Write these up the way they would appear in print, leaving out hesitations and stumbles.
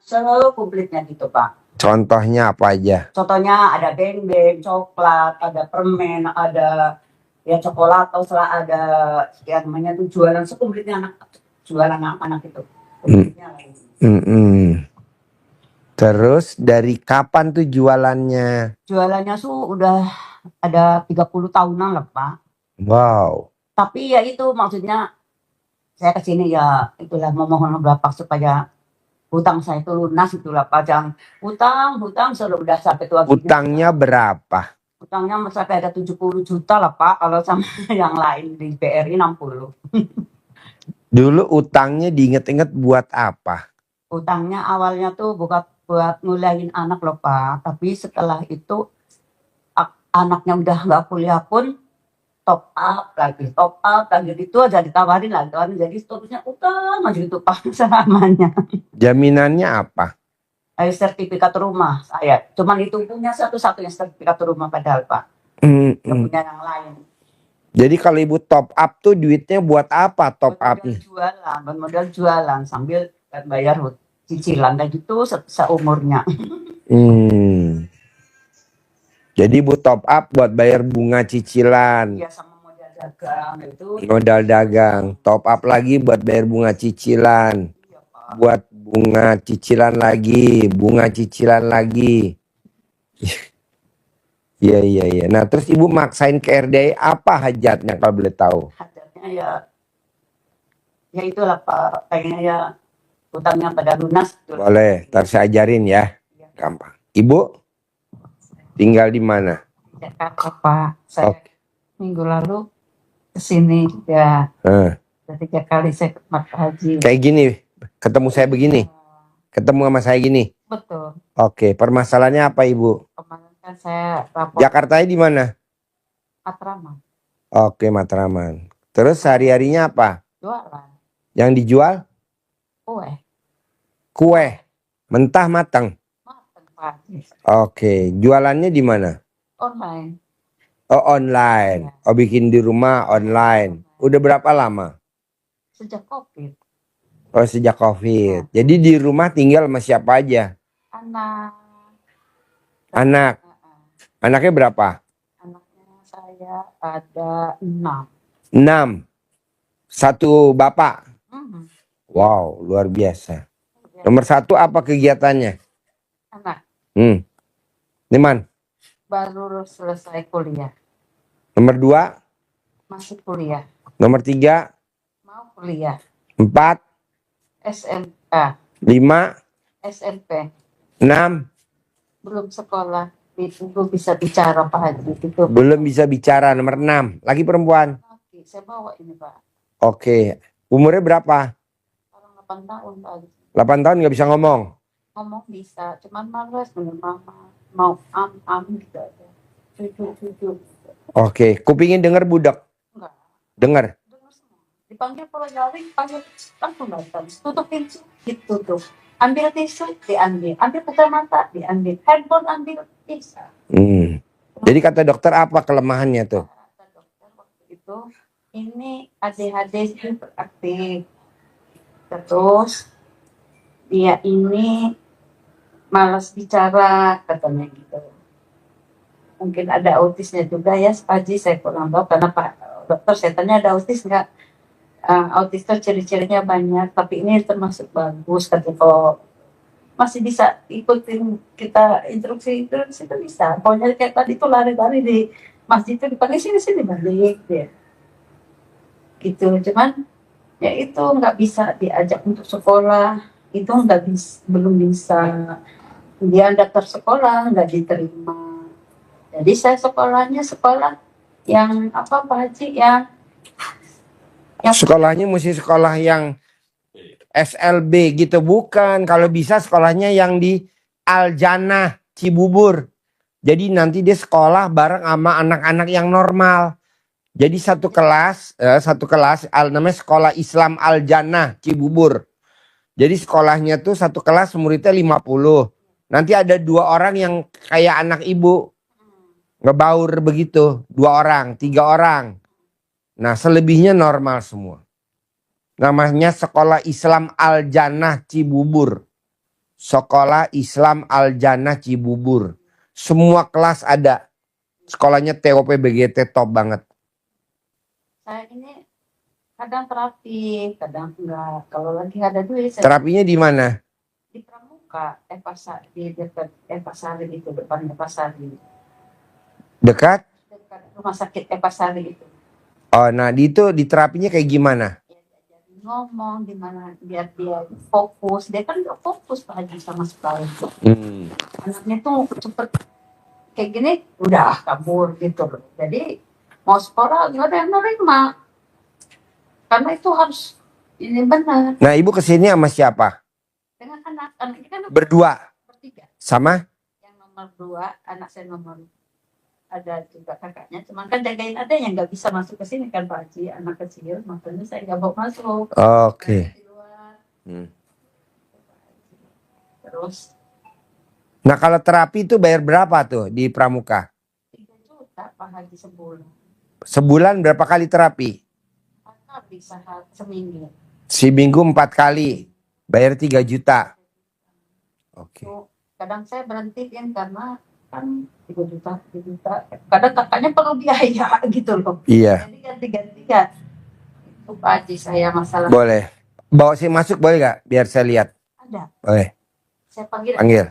sekomplitnya gitu Pak. Contohnya apa aja? Contohnya ada beng-beng, coklat, ada permen, ada ya coklat atau salah ada ya namanya tuh jualan sekomplitnya jualan anak itu. Komplitnya lah ini. Terus dari kapan tuh jualannya? Jualannya tuh udah ada 30 tahunan lah Pak. Wow. Tapi ya itu maksudnya saya kesini ya itulah memohon berapa supaya hutang saya itu lunas itulah Pak. Jangan hutang sudah sampai tua gini. Utangnya berapa? Utangnya sampai ada 70 juta lah Pak. Kalau sama yang lain di BRI 60. Dulu utangnya diinget-inget buat apa? Utangnya awalnya tuh bukan buat ngulahin anak loh Pak. Tapi setelah itu anaknya udah nggak kuliah pun top up lagi itu aja ditawarin lagi jadi seterusnya utang aja itu Pak selamanya. Jaminannya apa? Sertifikat rumah saya cuman itu punya satu-satunya sertifikat rumah padahal Pak nggak punya yang lain. Jadi kalau ibu top up tuh duitnya buat apa top upnya? Modal jualan sambil bayar cicilan dan itu seumurnya. Jadi ibu top up buat bayar bunga cicilan. Iya sama modal dagang itu. Modal dagang, top up lagi buat bayar bunga cicilan. Iya, Pak. Buat bunga cicilan lagi. Iya. Nah terus ibu maksain ke RDI apa hajatnya kalau boleh tahu? Hajatnya ya itulah Pak, pengennya ya hutangnya pada lunas. Boleh, ntar saya ajarin ya. Gampang. Ibu tinggal di mana? Jakarta Pak. Saya minggu lalu kesini ya. Jadi 3 kali saya ke haji. Kayak gini, ketemu saya begini. Ketemu sama saya gini. Betul. Oke, permasalahannya apa ibu? Kemarin kan saya lapor. Jakartanya di mana? Matraman. Oke, Matraman. Terus sehari-harinya apa? Jualan. Yang dijual? Kue. Mentah matang. Matang Pak. Oke, jualannya di mana? Online. Oh, online. Oh, bikin di rumah online. Udah berapa lama? Sejak COVID. Oh, sejak COVID. Jadi di rumah tinggal sama siapa aja? Anak. Anaknya berapa? Anaknya saya ada 6. 6. Satu bapak. Wow, luar biasa. Nomor 1 apa kegiatannya? Anak. Niman? Baru selesai kuliah. Nomor 2? Masih kuliah. Nomor 3? Mau kuliah. 4? SMK. 5? SMP. 6? Belum sekolah. Belum bisa bicara Pak Haji. Gitu. Belum bisa bicara. Nomor 6. Lagi perempuan? Laki. Saya bawa ini Pak. Oke. Umurnya berapa? 8 tahun Pak Haji. 8 tahun nggak bisa ngomong? Ngomong bisa. Cuman malas dengan mama. Mau gitu aja. Cucu. Oke. Kupingin denger budak? Enggak. Dengar. Dipanggil kalau nyari, panggil langsung datang. Tutup pintu, ditutup. Ambil tisu, diambil. Ambil kacamata, diambil. Handphone ambil, bisa. Jadi kata dokter apa kelemahannya tuh? Kata dokter waktu itu, ini ADHD hiperaktif. Terus dia ini malas bicara, katanya gitu. Mungkin ada autisnya juga ya, Pak Haji, saya kurang tahu karena Pak dokter saya tanya ada autis nggak? Autis itu ciri-cirinya banyak, tapi ini termasuk bagus kan kalau masih bisa ikutin kita instruksi itu bisa. Pokoknya kayak tadi itu lari-lari di masjid itu dipanggil sini balik dia. Gitu, cuman ya itu nggak bisa diajak untuk sekolah, itu belum bisa. Dia daftar sekolah nggak diterima. Jadi saya sekolahnya sekolah yang apa Pak Haji yang sekolahnya mesti sekolah yang SLB gitu, bukan. Kalau bisa sekolahnya yang di Al-Jannah Cibubur. Jadi nanti dia sekolah bareng sama anak-anak yang normal. Jadi satu kelas namanya Sekolah Islam Al-Jannah Cibubur. Jadi sekolahnya tuh satu kelas muridnya 50. Nanti ada 2 orang yang kayak anak ibu. Ngebaur begitu. 2 orang, 3 orang. Nah selebihnya normal semua. Namanya Sekolah Islam Al-Jannah Cibubur. Sekolah Islam Al-Jannah Cibubur. Semua kelas ada. Sekolahnya TOP BGT top banget. Saya ini kadang terapi, kadang enggak. Kalau lagi ada duit, saya Terapinya di mana? di Pramuka, di dekat Sari itu, depan Sari, Dekat? dekat rumah sakit Sari itu. Oh, nah di itu di terapinya kayak gimana? Ya, diajarin ngomong di mana biar dia fokus. Dia kan nggak fokus Pak Haji sama sekali. Anaknya tuh cepet kayak gini udah kabur gitu loh. Jadi mau sekolah nggak ada yang nerima karena itu harus ini benar Nah, ibu kesini sama siapa? dengan anaknya kan Berdua bertiga. sama? Yang nomor 2 anak saya nomor ada juga kakaknya, cuman kan jagain adanya nggak bisa masuk ke sini kan Pak Haji, anak kecil, makanya saya nggak bawa masuk. Oke. Di luar. Terus Nah, kalau terapi itu bayar berapa tuh di Pramuka? 3 juta Pak Haji sebulan. Sebulan berapa kali terapi? Bisa seminggu. Seminggu 4 kali. Bayar 3 juta. Oke. Kadang saya berhentiin karena kan 3 juta, 3 juta. Kadang kakaknya perlu biaya gitu loh. Iya. Jadi ganti-ganti ya. Itu Pak Haji saya masalah. Boleh. Bawa saya masuk boleh gak? Biar saya lihat. Ada. Boleh. Saya panggil. Panggil.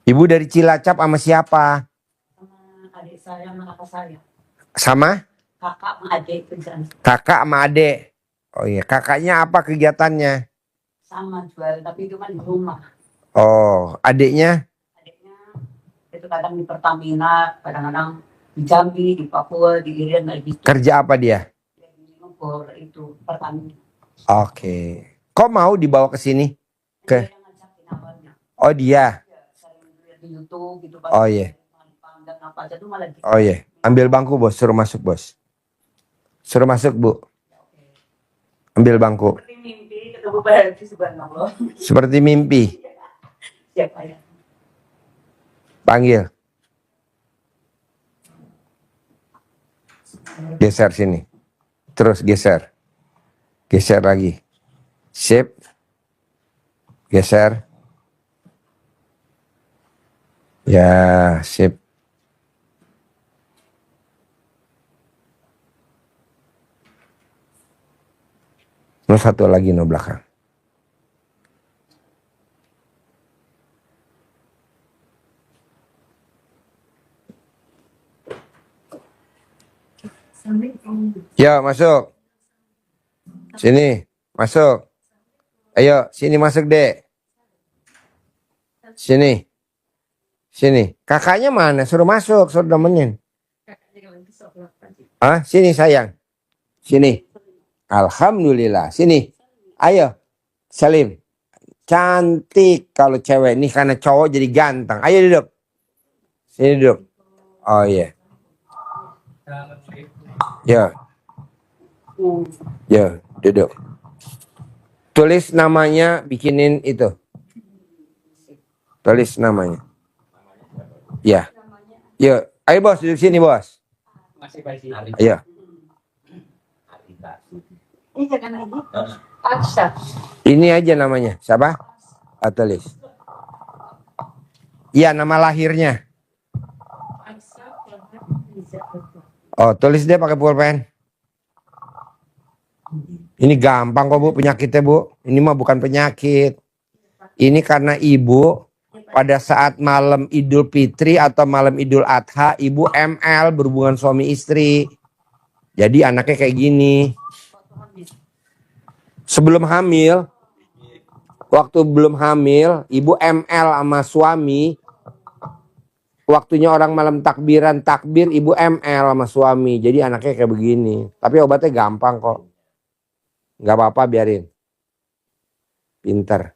Ibu dari Cilacap sama siapa? Sama adik saya, sama kakak saya. Sama? Kakak sama adik itu kan. Kakak sama adik. Oh iya, kakaknya apa kegiatannya? Sama jual, tapi itu kan di rumah. Oh, adiknya? Adiknya itu kadang di Pertamina, kadang-kadang di Jambi, di Papua, di Irian, gitu. Kerja apa dia? Di Bogor itu Pertamina. Oke. Kok mau dibawa ke sini? Dia yang ngajakin awalnya. Oh dia. Saya lihat di YouTube gitu. Oh iya. Dan apa aja tuh malah gitu. Oh iya. Ambil bangku bos, suruh masuk bos. Suruh masuk bu. Ambil bangku. Seperti mimpi ketemu Pak Haji subhanallah. Seperti mimpi. Siapa ya? Panggil. Geser sini. Terus geser. Geser lagi. Sip. Geser. Ya, sip. Terus satu lagi no belakang. Ya, masuk. Sini, masuk. Ayo, sini masuk, Dek. Sini. Sini. Kakaknya mana? Suruh masuk, suruh nemenin. Ah, sini sayang. Sini. Alhamdulillah. Sini. Ayo. Salim. Cantik kalau cewek. Ini karena cowok jadi ganteng. Ayo duduk. Sini duduk. Oh iya. Ya. Ya, duduk. Tulis namanya, bikinin itu. Tulis namanya. Ya. Ya, ayo bos duduk sini bos. Ayo. Ini jangan lagi. Aksa. Ini aja namanya. Siapa? Ah, tulis. Iya, nama lahirnya. Oh, tulis deh pakai pulpen. Ini gampang kok Bu penyakitnya Bu. Ini mah bukan penyakit. Ini karena ibu pada saat malam Idul Fitri atau malam Idul Adha, ibu ML berhubungan suami istri. Jadi anaknya kayak gini. Sebelum hamil, waktu belum hamil, ibu ML sama suami. Waktunya orang malam takbiran, takbir, ibu ML sama suami. Jadi anaknya kayak begini. Tapi obatnya gampang kok. Gak apa-apa biarin. Pinter.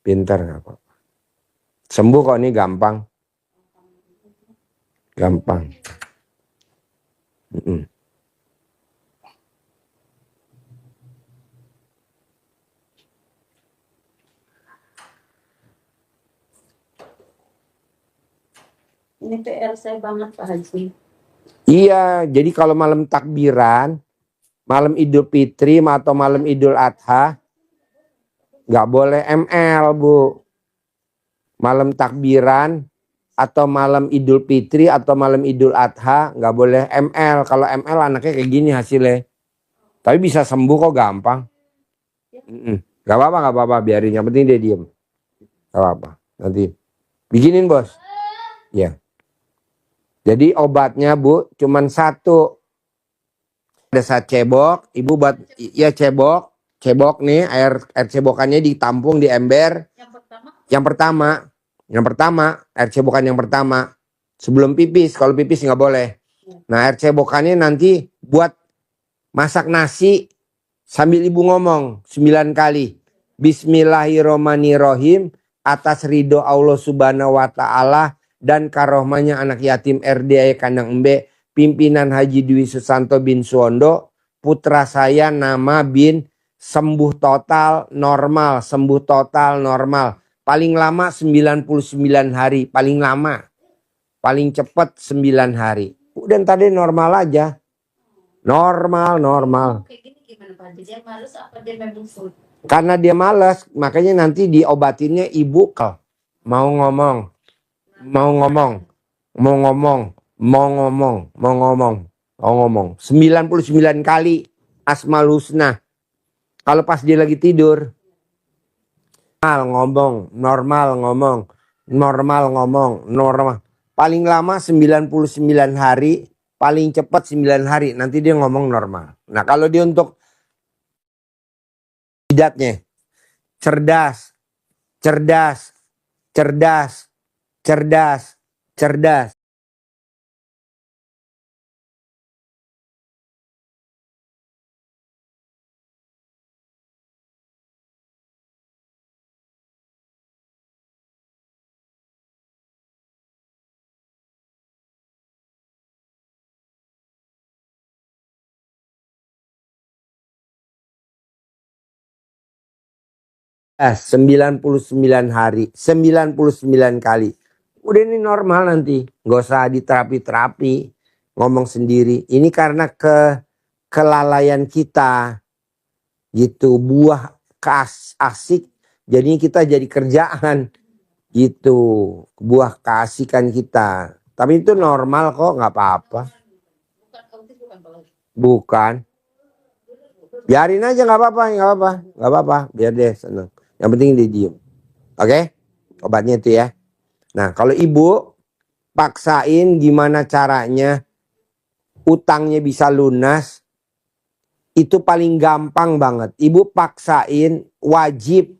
Pinter gak apa-apa. Sembuh kok ini gampang. Gampang. Ini PR saya banget Pak Haji. Iya, jadi kalau malam takbiran, malam Idul Fitri atau malam Idul Adha, nggak boleh ML, Bu. Malam takbiran atau malam Idul Fitri atau malam Idul Adha nggak boleh ML. Kalau ML anaknya kayak gini hasilnya. Tapi bisa sembuh kok, gampang. Gak apa-apa, gak apa-apa, biarin. Yang penting dia diem. Gak apa-apa. Nanti bikinin, Bos. Ya. Jadi obatnya, Bu, cuman satu. Ada saat cebok, Ibu buat ya cebok nih, air cebokannya ditampung di ember. Yang pertama, air cebokan yang pertama sebelum pipis. Kalau pipis nggak boleh. Nah, air cebokannya nanti buat masak nasi sambil Ibu ngomong 9 kali. Bismillahirrohmanirrohim, atas ridho Allah subhanahu wa ta'ala dan karohmanya anak yatim RDI Kandang Embe, pimpinan Haji Dwi Susanto bin Suwondo, putra saya nama bin sembuh total normal, sembuh total normal. Paling lama 99 hari, paling lama. Paling cepat 9 hari. Udah tadi normal aja. Normal. Kayak gini gimana Pak? Dia males apa dia memang food? Karena dia malas, makanya nanti diobatinnya Ibu mau ngomong. 99 kali Asmaul Husna. Kalau pas dia lagi tidur, normal. Paling lama 99 hari, paling cepat 9 hari. Nanti dia ngomong normal. Nah, kalau dia untuk jidatnya cerdas. 99 hari, 99 kali. Udah ini normal nanti. Nggak usah diterapi-terapi. Ngomong sendiri. Ini karena kelalaian kita. Gitu. Buah asik. Jadinya kita jadi kerjaan. Gitu. Buah keasikan kita. Tapi itu normal kok. Nggak apa-apa. Bukan. Biarin aja, nggak apa-apa. Biar deh seneng. Yang penting dia diem. Oke? Obatnya itu ya. Nah, kalau Ibu paksain gimana caranya utangnya bisa lunas, itu paling gampang banget. Ibu paksain wajib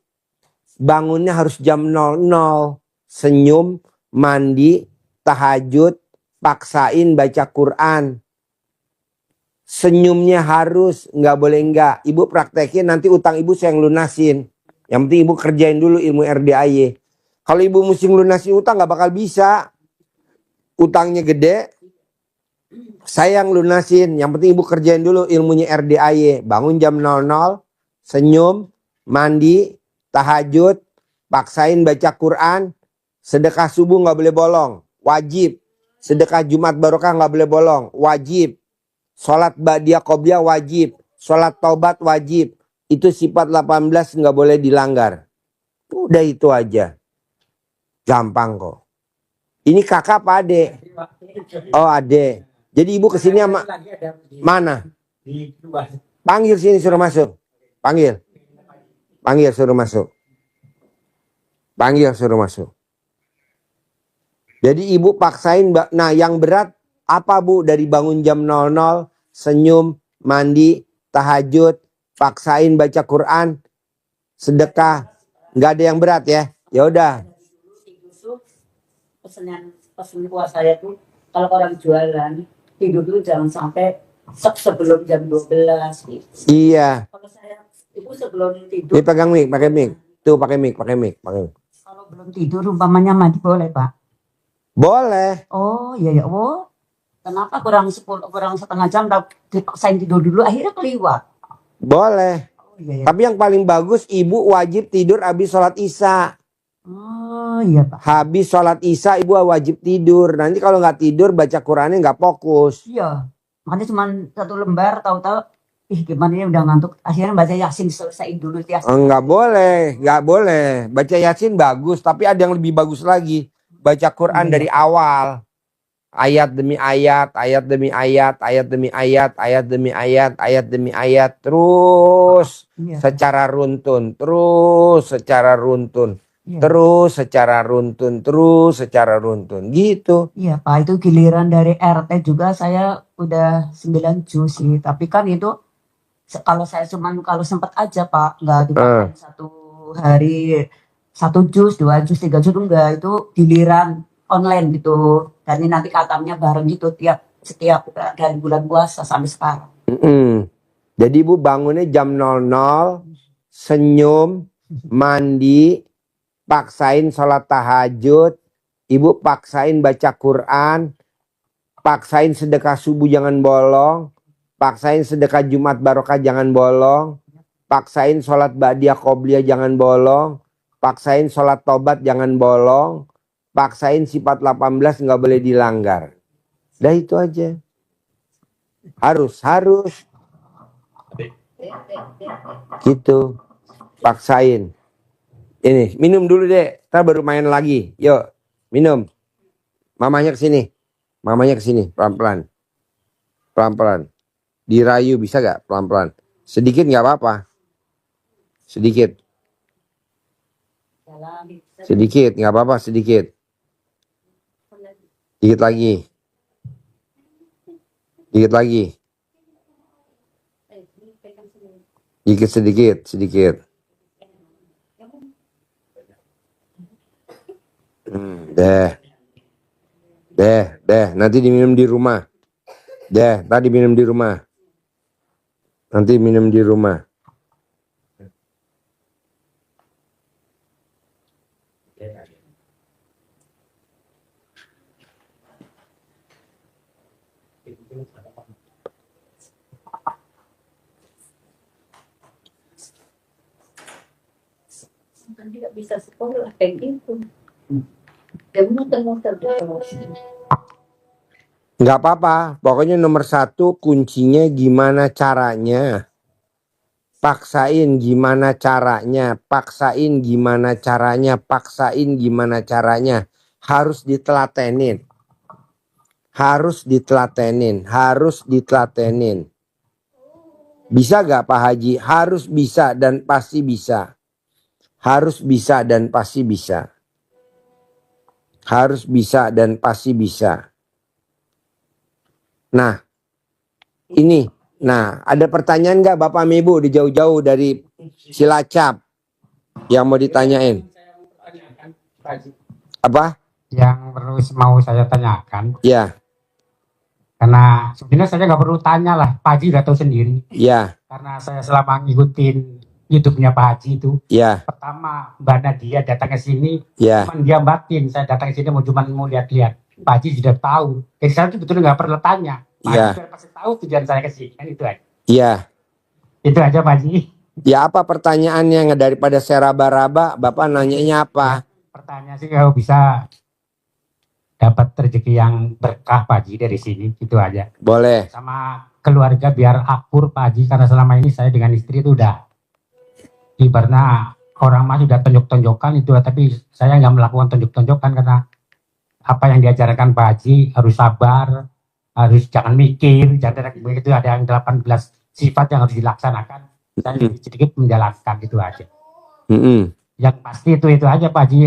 bangunnya harus jam 00. Senyum, mandi, tahajud, paksain baca Quran. Senyumnya harus, nggak boleh enggak. Ibu praktekin, nanti utang Ibu saya yang lunasin. Yang penting Ibu kerjain dulu ilmu RDAY. Kalau Ibu mesti lunasi utang nggak bakal bisa. Utangnya gede, saya yang lunasin. Yang penting Ibu kerjain dulu ilmunya RDAY. Bangun jam 00, senyum, mandi, tahajud, paksain baca Quran, sedekah subuh nggak boleh bolong, wajib. Sedekah Jumat Barokah nggak boleh bolong, wajib. Sholat Ba'diyah Qobliyah wajib. Sholat Taubat wajib. Itu sifat 18 nggak boleh dilanggar. Udah itu aja. Gampang kok. Ini kakak apa adek? Oh adek. Jadi Ibu kesini sama mana? Panggil sini suruh masuk. Panggil suruh masuk. Jadi Ibu paksain. Nah yang berat apa Bu? Dari bangun jam 00, senyum, mandi, tahajud, paksain baca Quran, sedekah. Nggak ada yang berat ya. Ya udah. Pesan kuasa saya tuh kalau orang jualan tidur dulu jangan sampai sebelum jam 12 gitu. Iya. Kalau saya itu sebelum tidur. Ini pegang mic, pakai mic. Tuh pakai mic. Kalau belum tidur umpamanya mandi boleh Pak? Boleh. Oh iya. Oh kenapa kurang setengah jam dipaksain tidur dulu akhirnya keliwat? Boleh. Oh, iya. Tapi yang paling bagus Ibu wajib tidur habis sholat Isya. Oh iya Pak. Habis sholat isya ibu wajib tidur. Nanti kalau nggak tidur baca Qurannya nggak fokus. Iya. Makanya cuma 1 lembar, tahu-tahu gimana ya udah ngantuk. Akhirnya baca Yasin selesaiin dulu Yasin. Nggak boleh, nggak boleh. Baca Yasin bagus, tapi ada yang lebih bagus lagi. Baca Quran dari awal. Ayat demi ayat, ayat demi ayat, ayat demi ayat, ayat demi ayat, ayat demi ayat. Terus secara runtun, terus secara runtun. Terus secara runtun, terus secara runtun, gitu. Iya Pak, itu giliran dari RT juga saya udah 9 juz sih. Tapi kan itu kalau saya cuman kalau sempat aja Pak, nggak dipakai 1 hari 1 juz, 2 juz, 3 juz, enggak. Itu giliran online gitu. Dan ini nanti katamnya bareng gitu setiap dari bulan puasa sampai sekarang. Jadi ibu bangunnya jam 00, senyum, mandi, paksain sholat tahajud, ibu paksain baca Quran, paksain sedekah subuh jangan bolong, paksain sedekah Jumat barokah jangan bolong, paksain sholat ba'diyah qobliyah jangan bolong, paksain sholat tobat jangan bolong, paksain sifat 18 nggak boleh dilanggar. Dah itu aja. Harus gitu, paksain. Ini minum dulu deh, ntar baru main lagi. Yuk minum. Mamanya kesini, mamanya kesini, pelan-pelan, pelan-pelan. Dirayu bisa gak pelan-pelan? Sedikit nggak apa-apa, sedikit, sedikit nggak apa-apa, sedikit, dikit lagi, dikit lagi, dikit sedikit, sedikit. Deh, nanti diminum di rumah. Tadi minum di rumah. Nanti minum di rumah. Kan dia bisa sekolah kayak gitu. Dia muter-muter terus. Nggak apa-apa, pokoknya nomor 1 kuncinya gimana caranya. Paksain gimana caranya, paksain gimana caranya, paksain gimana caranya. Harus ditelatenin. Harus ditelatenin, harus ditelatenin. Bisa gak Pak Haji? Harus bisa dan pasti bisa. Harus bisa dan pasti bisa. Harus bisa dan pasti bisa. Nah, ini. Nah, ada pertanyaan nggak Bapak Ibu di jauh-jauh dari Cilacap yang mau ditanyain? Apa? Yang perlu mau saya tanyakan. Ya. Karena sebenarnya saya nggak perlu tanya lah, Pak Haji udah tahu sendiri. Ya. Karena saya selama ngikutin YouTube-nya Pak Haji itu. Ya. Pertama Mbak Nadia datang ke sini, ya. Cuman dia batin. Saya datang ke sini cuma mau lihat-lihat. Pak Haji sudah tahu. Jadi saya tuh betul nggak perlu tanya. Pak Haji sudah pasti tahu tujuan saya ke sini, kan itu aja. Iya. Itu aja Pak Haji. Ya apa pertanyaannya, daripada saya raba-raba, Bapak nanyanya apa? Pertanyaan sih kalau bisa dapat rezeki yang berkah Pak Haji dari sini, itu aja. Boleh. Sama keluarga biar akur Pak Haji, karena selama ini saya dengan istri itu udah ibaratnya orang mah sudah tonjok-tonjokan itu, tapi saya nggak melakukan tonjok-tonjokan karena apa yang diajarkan Pak Haji, harus sabar, harus jangan mikir, jangan begitu, ada yang 18 sifat yang harus dilaksanakan. Saya sedikit menjalankan itu aja. Yang pasti itu aja Pak Haji,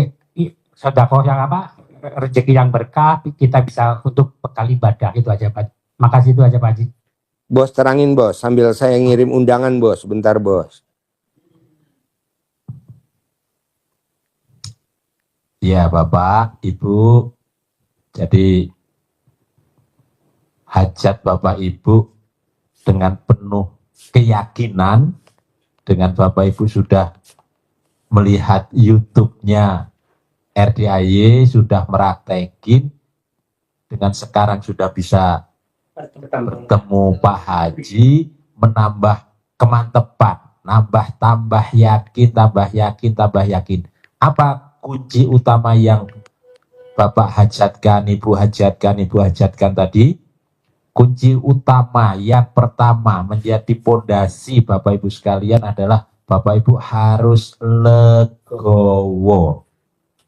sedekah yang apa, rezeki yang berkah, kita bisa untuk bekal ibadah, itu aja Pak. Makasih, itu aja Pak Haji. Bos terangin bos, sambil saya ngirim undangan bos, bentar bos. Ya Bapak, Ibu, jadi hajat Bapak Ibu dengan penuh keyakinan, dengan Bapak Ibu sudah melihat YouTube-nya RDIY, sudah meraktekin, dengan sekarang sudah bisa bertemu Pak Haji, menambah kemantepan, tambah yakin, tambah yakin. Apa kunci utama yang Bapak hajatkan, Ibu hajatkan tadi? Kunci utama yang pertama menjadi pondasi Bapak Ibu sekalian adalah Bapak Ibu harus legowo,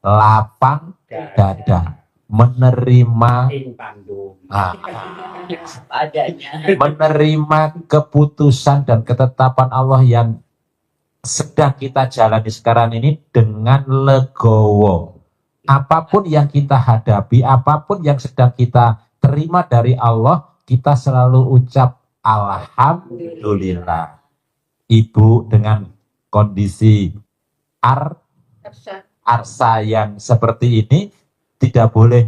lapang dada, menerima menerima keputusan dan ketetapan Allah yang sedang kita jalani sekarang ini dengan legowo. Apapun yang kita hadapi, apapun yang sedang kita terima dari Allah, kita selalu ucap alhamdulillah. Ibu dengan kondisi arsa yang seperti ini tidak boleh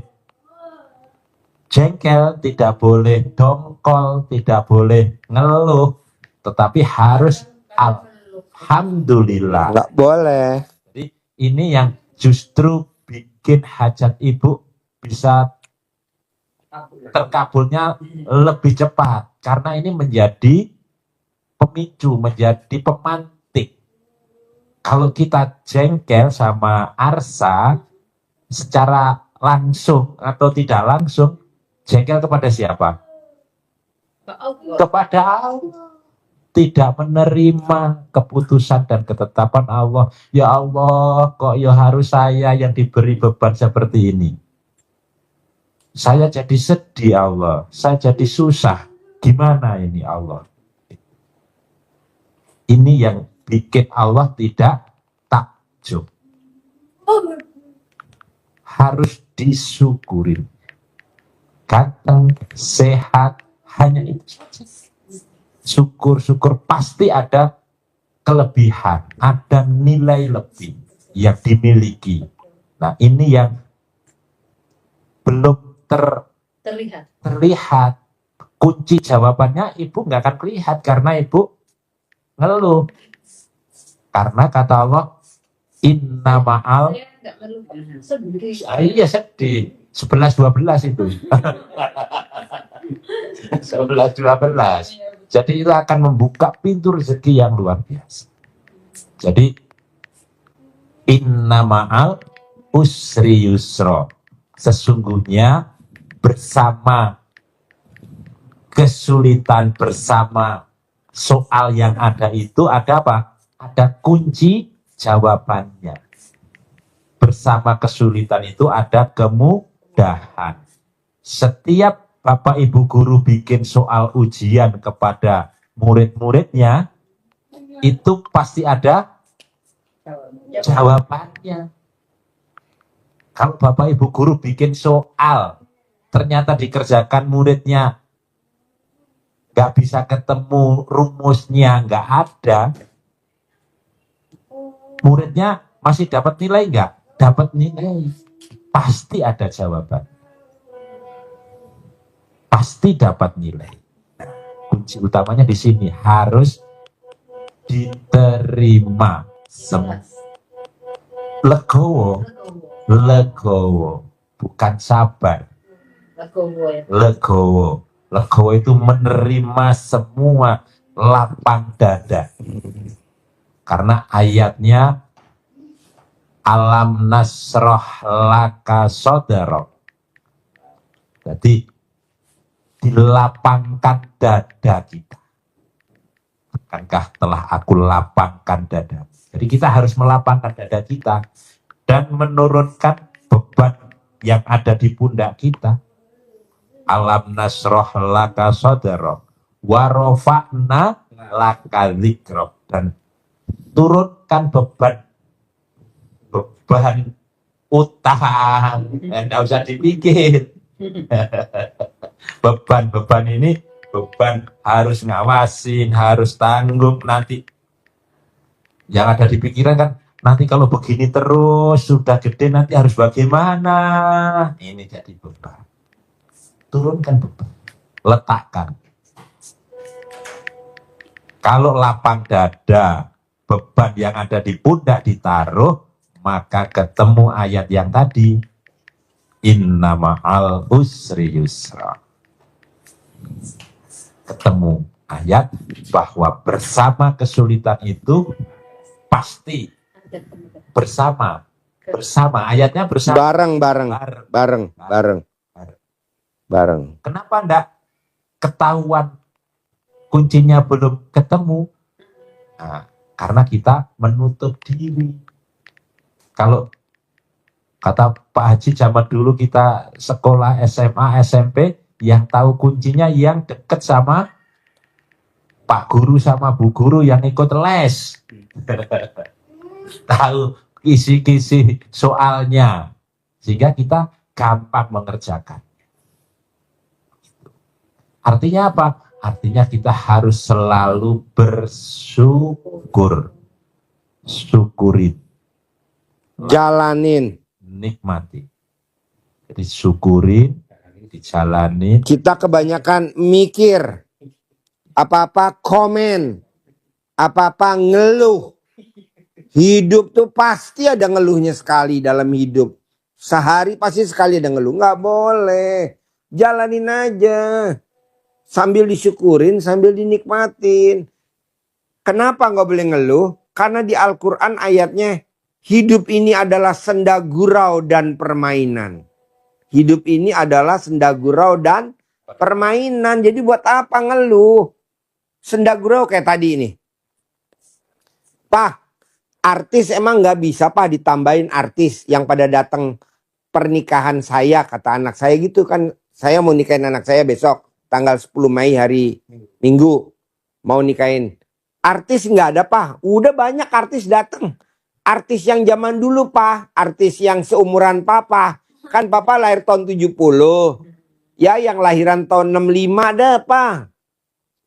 jengkel, tidak boleh dongkol, tidak boleh ngeluh, tetapi harus alhamdulillah. Nggak boleh. Jadi ini yang justru bikin hajat ibu bisa terkabulnya lebih cepat, karena ini menjadi pemicu, menjadi pemantik. Kalau kita jengkel sama arsa secara langsung atau tidak langsung, jengkel kepada siapa? Kepada Allah. Tidak menerima keputusan dan ketetapan Allah. Ya Allah, kok ya harus saya yang diberi beban seperti ini? Saya jadi sedih Allah, saya jadi susah. Gimana ini Allah? Ini yang bikin Allah tidak takjub. Harus disyukurin. Ganteng, sehat, hanya itu saja. Syukur-syukur, pasti ada kelebihan, ada nilai lebih yang dimiliki. Nah, ini yang belum terlihat. Kunci jawabannya ibu nggak akan terlihat karena ibu ngeluh. Karena kata Allah, inna ma'al iya sedih. 11-12 itu. 11-12. Jadi itu akan membuka pintu rezeki yang luar biasa. Jadi inna ma'al usri yusra. Sesungguhnya bersama kesulitan, bersama soal yang ada itu ada apa? Ada kunci jawabannya. Bersama kesulitan itu ada kemudahan. Setiap Bapak Ibu guru bikin soal ujian kepada murid-muridnya, itu pasti ada jawabannya. Kalau Bapak Ibu guru bikin soal, ternyata dikerjakan muridnya, nggak bisa ketemu rumusnya, nggak ada, muridnya masih dapat nilai nggak? Dapat nilai. Pasti ada jawaban. Pasti dapat nilai. Nah, kunci utamanya di sini harus diterima. Legowo, bukan sabar. Legowo itu menerima semua, lapang dada. Karena ayatnya alam nasroh laka sodaro. Jadi dilapangkan dada kita. Bukankah telah aku lapangkan dada? Jadi kita harus melapangkan dada kita dan menurunkan beban yang ada di pundak kita. Alam nasroh laka sodaro warofa'na laka dzikro, dan turunkan beban utang, tidak usah dipikir. Beban ini beban harus ngawasin, harus tanggung. Nanti yang ada di pikiran kan, nanti kalau begini terus sudah gede nanti harus bagaimana? Ini jadi beban. Turunkan beban, letakkan. Kalau lapang dada, beban yang ada di pundak ditaruh, maka ketemu ayat yang tadi, inna ma'al usri yusra. Ketemu ayat bahwa bersama kesulitan itu pasti bersama bersama. Ayatnya bersama. Bareng. Kenapa enggak ketahuan kuncinya belum ketemu? Nah, karena kita menutup diri. Kalau kata Pak Haji zaman dulu kita sekolah SMA, SMP, yang tahu kuncinya yang deket sama Pak Guru sama Bu Guru yang ikut les. Tahu kisi-kisi soalnya. Sehingga kita gampang mengerjakan. Artinya apa? Artinya kita harus selalu bersyukur. Syukurin. Jalanin. Nikmati. Jadi syukurin, dijalanin. Kita kebanyakan mikir. Apa-apa komen. Apa-apa ngeluh. Hidup tuh pasti ada ngeluhnya sekali dalam hidup. Sehari pasti sekali ada ngeluh. Nggak boleh. Jalanin aja. Sambil disyukurin, sambil dinikmatin. Kenapa nggak boleh ngeluh? Karena di Al-Quran ayatnya, hidup ini adalah senda gurau dan permainan. Hidup ini adalah senda gurau dan permainan. Jadi buat apa ngeluh? Senda gurau kayak tadi ini. Pak, artis emang nggak bisa Pak ditambahin artis yang pada datang pernikahan saya, kata anak saya gitu kan. Saya mau nikahin anak saya besok. Tanggal 10 Mei hari Minggu. Mau nikahin. Artis nggak ada Pak. Udah banyak artis datang. Artis yang zaman dulu Pak. Artis yang seumuran Papa. Kan Papa lahir tahun 70. Ya yang lahiran tahun 65 ada Pak.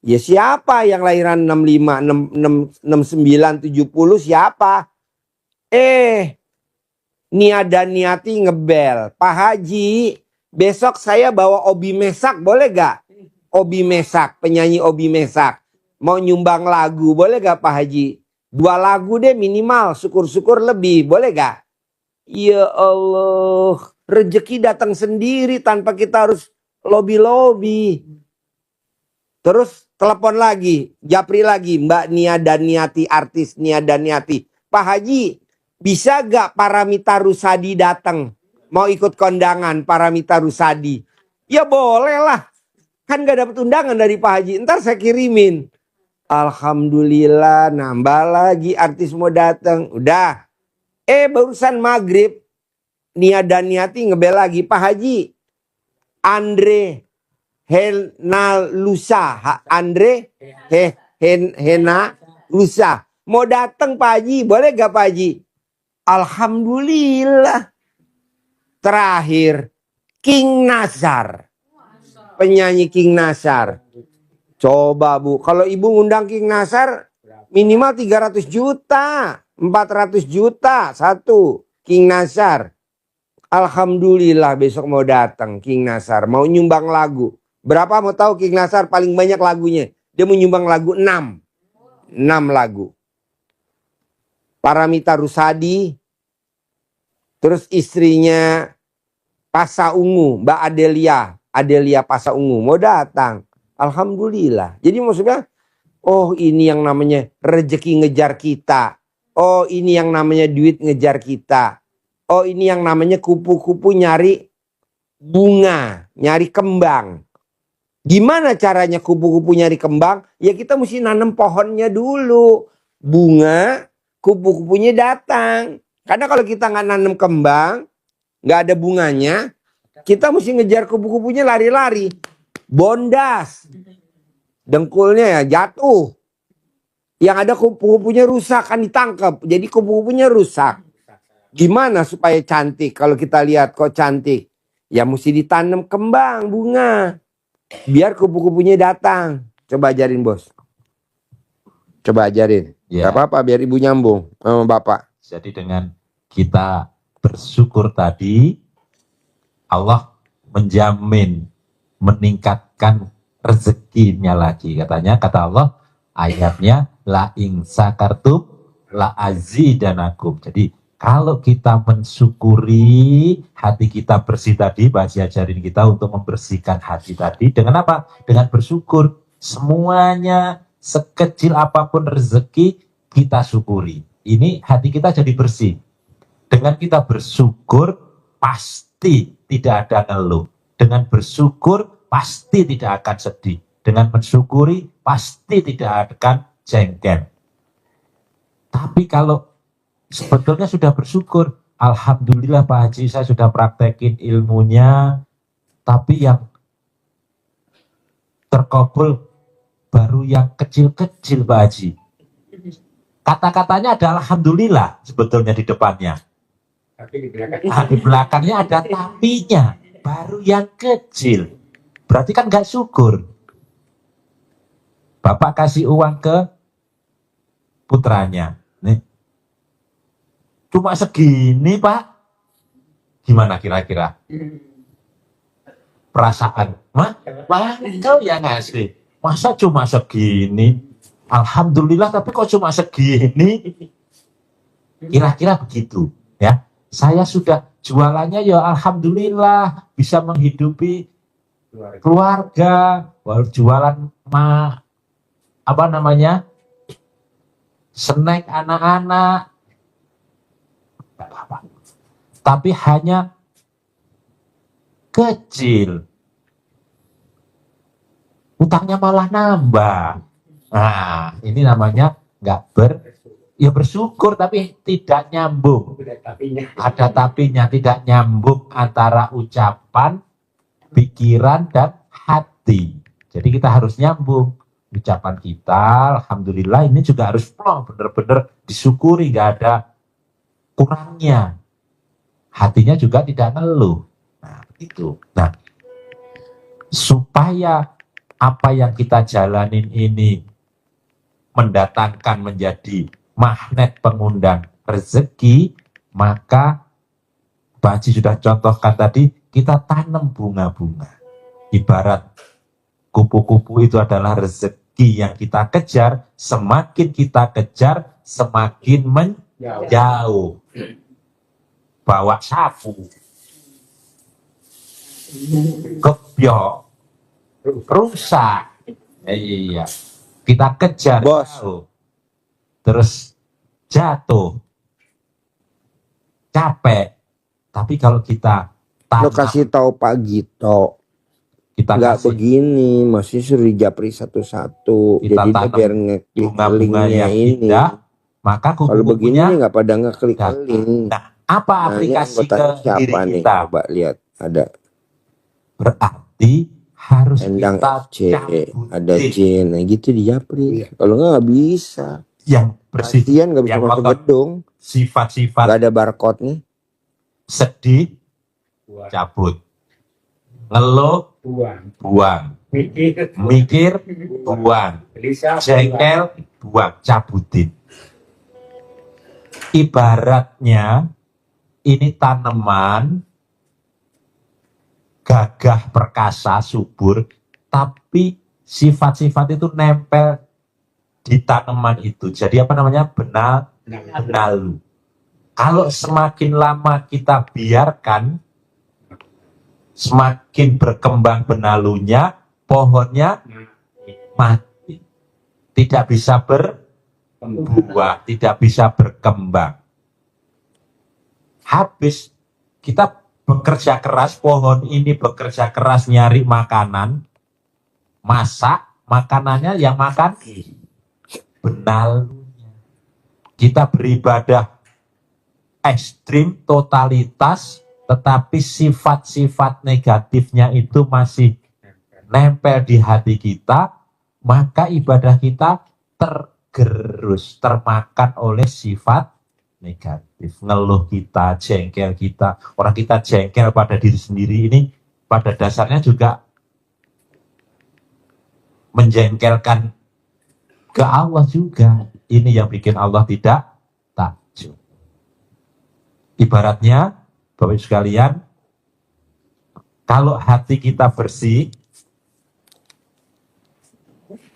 Ya siapa yang lahiran 65, 69, 70 siapa? Nia dan Niati ngebel. Pak Haji, besok saya bawa Obi Mesak boleh gak? Obi Mesak, penyanyi Obi Mesak. Mau nyumbang lagu, boleh gak Pak Haji? 2 lagu deh minimal, syukur-syukur lebih, boleh gak? Ya Allah, rezeki datang sendiri tanpa kita harus lobby-lobby. Terus telepon lagi, japri lagi, Mbak Nia dan Niati, artis Nia dan Niati. Pak Haji, bisa gak Paramita Rusadi datang? Mau ikut kondangan Paramita Rusadi? Ya boleh lah. Kan gak dapat undangan dari Pak Haji. Ntar saya kirimin. Alhamdulillah nambah lagi artis mau datang. Udah. Barusan maghrib. Nia dan Niati ngebel lagi. Pak Haji. Andre Hena Lusa. Andre Hena Lusa. Mau datang Pak Haji. Boleh gak Pak Haji? Alhamdulillah. Terakhir. King Nazar. Penyanyi King Nazar. Coba Bu, kalau Ibu ngundang King Nazar minimal 300 juta, 400 juta satu King Nazar. Alhamdulillah besok mau datang King Nazar, mau nyumbang lagu. Berapa mau tahu King Nazar paling banyak lagunya? Dia mau nyumbang lagu 6 lagu. Paramita Rusadi, terus istrinya Pasa Ungu, Mbak Adelia Pasa Ungu mau datang. Alhamdulillah. Jadi maksudnya, oh ini yang namanya rezeki ngejar kita. Oh ini yang namanya duit ngejar kita. Oh ini yang namanya kupu-kupu nyari bunga, nyari kembang. Gimana caranya kupu-kupu nyari kembang? Ya kita mesti nanam pohonnya dulu. Bunga, kupu-kupunya datang. Karena kalau kita nggak nanam kembang, nggak ada bunganya, kita mesti ngejar kupu-kupunya lari-lari. Bondas. Dengkulnya ya jatuh. Yang ada kupu-kupunya rusak, kan ditangkap. Jadi kupu-kupunya rusak. Gimana supaya cantik? Kalau kita lihat kok cantik. Ya mesti ditanam kembang, bunga. Biar kupu-kupunya datang. Coba ajarin bos. Coba ajarin. Ya. Gak apa-apa biar ibu nyambung sama bapak. Jadi dengan kita bersyukur tadi, Allah menjamin meningkatkan rezekinya lagi. Kata Allah ayatnya la in sakartum la azidanakum. Jadi kalau kita mensyukuri, hati kita bersih tadi, Pak Haji ajarin kita untuk membersihkan hati tadi dengan apa? Dengan bersyukur. Semuanya sekecil apapun rezeki kita syukuri. Ini hati kita jadi bersih. Dengan kita bersyukur pasti tidak ada ngeluh. Dengan bersyukur pasti tidak akan sedih. Dengan mensyukuri pasti tidak akan jengkel. Tapi kalau sebetulnya sudah bersyukur, alhamdulillah Pak Haji saya sudah praktekin ilmunya, tapi yang terkabul baru yang kecil-kecil Pak Haji. Kata-katanya ada alhamdulillah sebetulnya di depannya. Di belakangnya ada tapinya, baru yang kecil. Berarti kan nggak syukur. Bapak kasih uang ke putranya. Nih, cuma segini Pak. Gimana kira-kira? Perasaan, Mah, kau yang ngasih. Masa cuma segini? Alhamdulillah, tapi kok cuma segini? Kira-kira begitu, ya. Saya sudah jualannya ya alhamdulillah bisa menghidupi keluarga, jualan snack anak-anak. Tidak apa-apa. Tapi hanya kecil. Utangnya malah nambah. Nah, ini namanya ya bersyukur tapi tidak nyambung. Ada tapinya, tidak nyambung antara ucapan, pikiran, dan hati. Jadi kita harus nyambung. Ucapan kita, alhamdulillah, ini juga harus plong, benar-benar disyukuri, gak ada kurangnya. Hatinya juga tidak ngeluh. Nah, begitu. Nah, supaya apa yang kita jalanin ini mendatangkan menjadi magnet pengundang rezeki, maka Pak Haji sudah contohkan tadi, kita tanam bunga-bunga. Ibarat kupu-kupu itu adalah rezeki yang kita kejar, semakin kita kejar, semakin menjauh. Bawa sapu, kebyok, rusak. Iya, kita kejar, Bos. jauh. Terus jatuh, capek. Tapi kalau kita Lo kasih tahu Pak Gito, kita nggak kasih begini, masih suruh dijapri satu-satu. Kita Jadi dia tanam biar ngeklik bunga-bunga linknya yang ini. indah, maka Kalau begini kupu-kupunya nggak pada ngeklik link. Nah, apa Nanya aplikasi ke anggotanya diri siapa nih? kita? Coba lihat, ada Berarti harus Endang kita C, ada cabutin J, nah gitu dijapri. Kalau nggak bisa. yang bersih, Kasian nggak bisa yang masuk ngotot gedung, sifat-sifat nggak ada barcode nih. sedih, cabut. Ngeluh, buang. Mikir, buang. Jengkel, buang. Cabutin. Ibaratnya ini tanaman gagah, perkasa, subur, tapi sifat-sifat itu nempel di tanaman itu. Jadi apa namanya? Benalu. Kalau semakin lama kita biarkan, semakin berkembang benalunya, pohonnya mati. Tidak bisa berbuah, tidak bisa berkembang. Habis kita bekerja keras, pohon ini bekerja keras nyari makanan, masak, makanannya yang makan benalunya. Kita beribadah ekstrim, totalitas, tetapi sifat-sifat negatifnya itu masih nempel di hati kita, maka ibadah kita tergerus, termakan oleh sifat negatif. Ngeluh kita, jengkel kita. Orang kita jengkel pada diri sendiri ini pada dasarnya juga menjengkelkan ke Allah juga. Ini yang bikin Allah tidak takjub. Ibaratnya, Bapak Ibu sekalian, kalau hati kita bersih,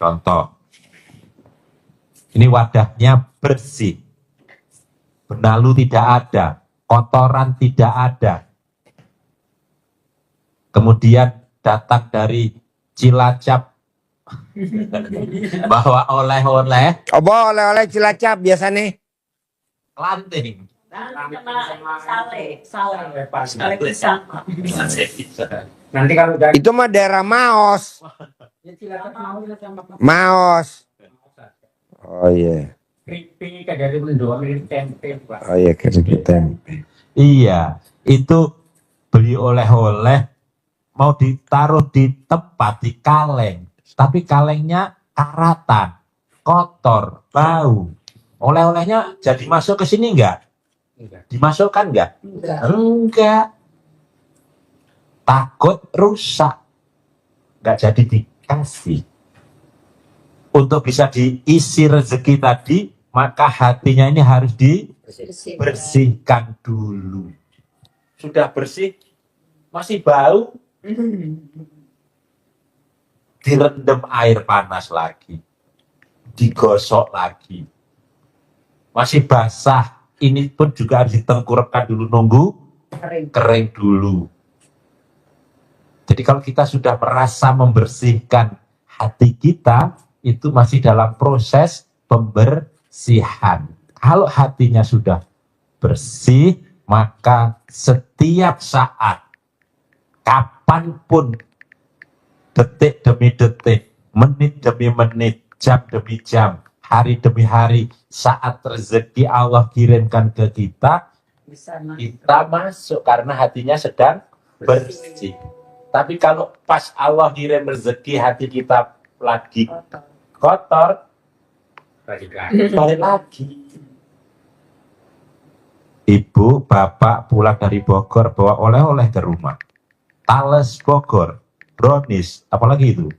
contoh, ini wadahnya bersih, benalu tidak ada, kotoran tidak ada, kemudian datang dari Cilacap, bawa oleh-oleh, Coba oleh-oleh Cilacap biasa nih. Kelanting, Nanti kalau udah Itu mah daerah Maos. Maos. Oh iya. keripik kayak dari mendoan ini tempe Pak. Oh iya keripik tempe. Iya, itu beli oleh-oleh mau ditaruh di tempat di kaleng, tapi kalengnya karatan, kotor, bau. Oleh-olehnya jadi masuk ke sini enggak? Dimasukkan enggak? Enggak. Takut rusak. Enggak jadi dikasih. Untuk bisa diisi rezeki tadi, maka hatinya ini harus dibersihkan dulu. Sudah bersih, masih bau, direndam air panas lagi, digosok lagi. Masih basah, ini pun juga harus ditengkurapkan dulu, nunggu kering dulu. Jadi kalau kita sudah merasa membersihkan hati kita, itu masih dalam proses pembersihan. Kalau hatinya sudah bersih, maka setiap saat, kapanpun, detik demi detik, menit demi menit, jam demi jam, hari demi hari, saat rezeki Allah kirimkan ke kita masuk karena hatinya sedang bersih. Tapi kalau pas Allah kirim rezeki, hati kita lagi kotor, balik lagi. Ibu, bapak pulang dari Bogor bawa oleh-oleh ke rumah. Tales Bogor, brownies, apalagi itu?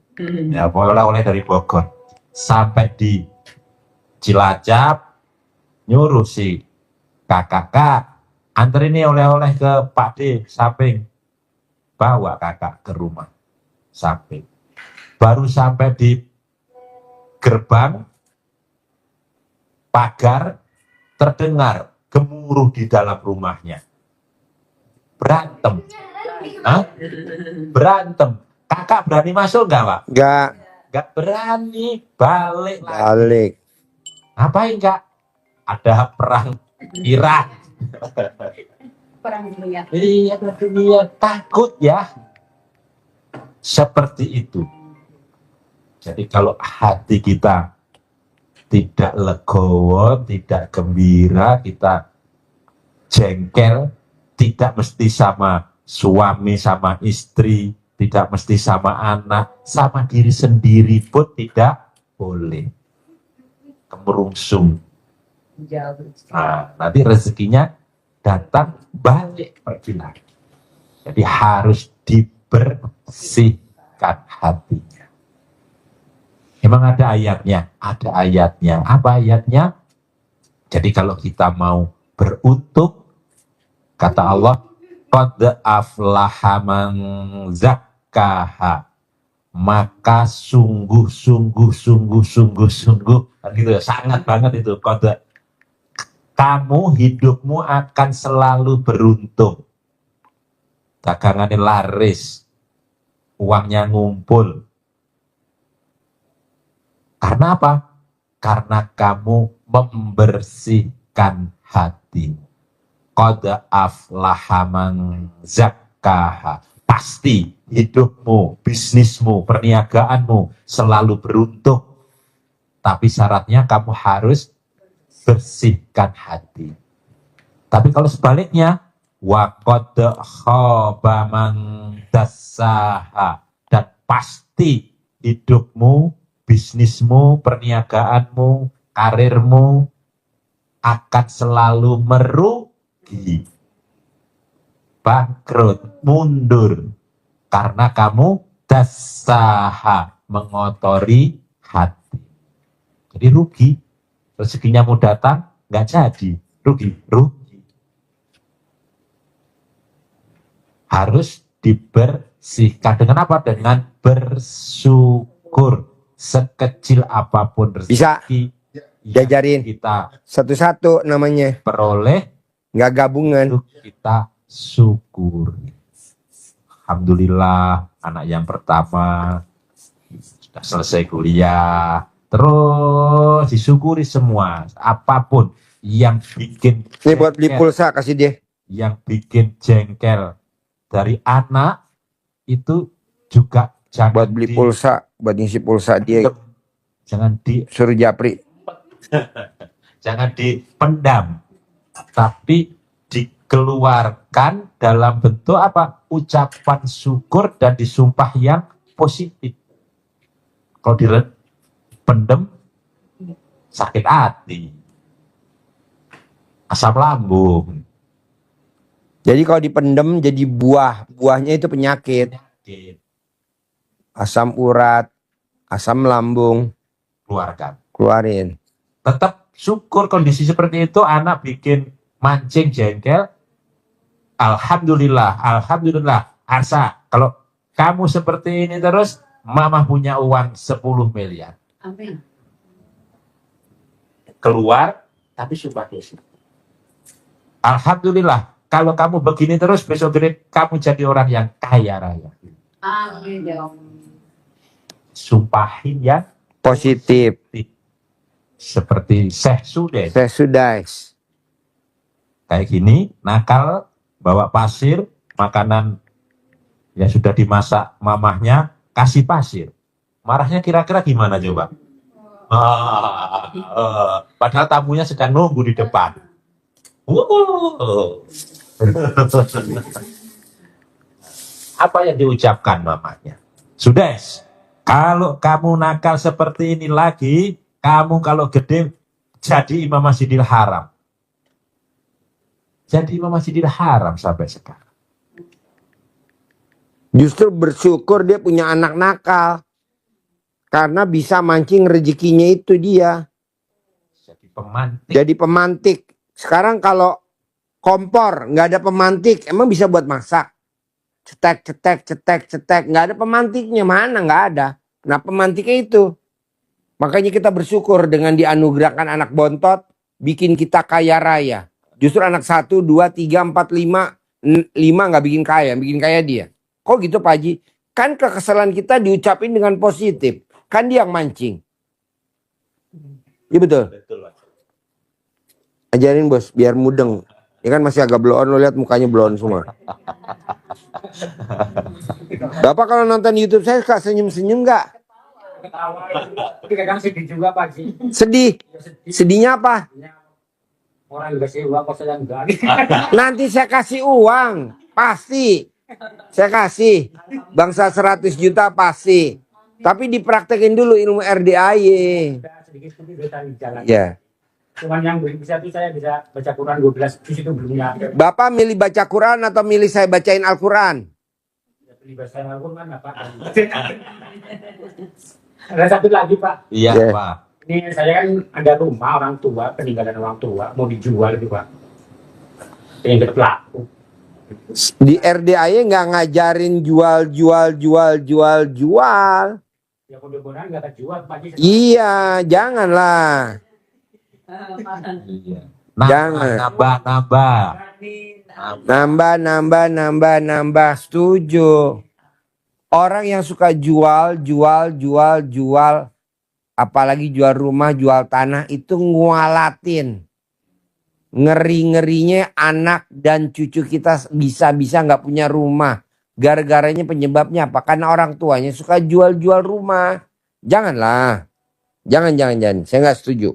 Ya, bawa oleh-oleh dari Bogor. Sampai di Cilacap, nyuruh si kakak, antar ini oleh-oleh ke Pak D, Saping. Bawa kakak ke rumah, Saping. Baru sampai di gerbang, pagar, terdengar gemuruh di dalam rumahnya. Berantem. Hah? Berantem. Kakak berani masuk nggak, Pak? Nggak berani. Balik lagi. Balik. Ngapain, Kak? Ada perang Irak. Perang dunia. Iya, dunia. Takut ya. Seperti itu. Jadi kalau hati kita tidak legowo, tidak gembira, kita jengkel, tidak mesti sama suami, sama istri, tidak mesti sama anak, sama diri sendiri pun tidak boleh. Kemerungsung. Nah, nanti rezekinya datang balik pergi lagi. Jadi harus dibersihkan hatinya. Emang ada ayatnya? Ada ayatnya. Apa ayatnya? Jadi kalau kita mau beruntung, kata Allah, qad aflaha man zakkaha, maka sungguh kan gitu ya, sangat banget itu qad. Kamu hidupmu akan selalu beruntung. Dagangannya laris, uangnya ngumpul. Karena apa? Karena kamu membersihkan hati. Qad aflaha man zakkaha. Pasti hidupmu, bisnismu, perniagaanmu selalu beruntung. Tapi syaratnya kamu harus bersihkan hati. Tapi kalau sebaliknya, wa qad khaba man dassaha, dan pasti hidupmu, bisnismu, perniagaanmu, karirmu akan selalu merugi, bangkrut, mundur, karena kamu dassaha, mengotori hati. Jadi rugi. Rezekinya mau datang, nggak jadi. Rugi. Harus dibersihkan. Dengan apa? Dengan bersyukur. Sekecil apapun rezeki. Bisa jajarin kita satu-satu namanya. peroleh, Nggak gabungan. kita syukuri. Alhamdulillah, anak yang pertama sudah selesai kuliah. Terus disyukuri semua, apapun. yang bikin Ini buat beli jengkel, pulsa kasih dia. yang bikin jengkel dari anak itu juga jangan Buat beli pulsa, buat ngisi pulsa dia. jangan Suruh Japri. jangan dipendam, tapi dikeluarkan dalam bentuk apa? Ucapan syukur dan disumpah yang positif. Kalau dipendem sakit hati, asam lambung, Jadi kalau dipendem jadi buahnya itu penyakit. penyakit. Asam urat, asam lambung, Keluarkan. keluarin. Tetap syukur kondisi seperti itu, anak bikin mancing jengkel. Alhamdulillah, alhamdulillah. Asa, kalau kamu seperti ini terus, mama punya uang 10 miliar. Amin. Keluar, tapi sumpah dosa. Alhamdulillah, kalau kamu begini terus, besok gede kamu jadi orang yang kaya raya. Amin ya Allah. Sumpahin yang Positif. seperti Syekh Sudes. Saya sudah. Kayak gini, nakal, bawa pasir, makanan yang sudah dimasak mamahnya, kasih pasir. Marahnya kira-kira gimana coba? Padahal tamunya sedang nunggu di depan. Wow. Apa yang diucapkan mamanya? Sudes, kalau kamu nakal seperti ini lagi, kamu kalau gede jadi Imam Masjidil Haram. Jadi Imam Masjidil Haram sampai sekarang. Justru bersyukur dia punya anak nakal. Karena bisa mancing rezekinya itu dia. Jadi pemantik. Jadi pemantik. Sekarang kalau kompor nggak ada pemantik, emang bisa buat masak. Cetek. Nggak ada pemantiknya, mana nggak ada. Nah pemantiknya itu. Makanya kita bersyukur dengan dianugerahkan anak bontot, bikin kita kaya raya. Justru anak 1, 2, 3, 4, 5 nggak bikin kaya dia. Kok gitu Pak Haji? Kan kekesalan kita diucapin dengan positif. Kan dia yang mancing. Iya betul. Betul, Pak. Ajarin bos, biar mudeng. Ini kan masih agak blow on, lo lihat mukanya blow on semua. Bapak kalau nonton YouTube saya suka senyum-senyum nggak? Ketawa. Tapi kadang sedih juga Pak Haji. Sedih. Ya, sedih. Sedihnya apa? Orang juga sih uang kok saya enggak. Nanti saya kasih uang. Pasti. Saya kasih. Bangsa 100 juta pasti. Tapi dipraktekin dulu ilmu RDAY. Sedikit-sedikit bisa di jalan. Ya. Cuman yang bisa itu saya bisa baca Quran 12 juz itu belum ya. Bapak milih baca Quran atau milih saya bacain Al-Quran? Beli bahasa Al-Quran apa? Ada satu lagi Pak. Iya, Ya. Pak. Ini saya kan ada rumah orang tua, peninggalan orang tua, mau dijual gitu Pak. Pengen laku. Di RDAY nggak ngajarin jual. Ya mudah-mudahan nggak terjual Pak Haji. Iya, janganlah. Iya. Jangan. Nambah. Setuju. Orang yang suka jual, apalagi jual rumah, jual tanah itu ngualatin. Ngeri-ngerinya anak dan cucu kita bisa nggak punya rumah. Gara-garanya penyebabnya apa? Karena orang tuanya suka jual-jual rumah. Janganlah. Jangan. Saya nggak setuju.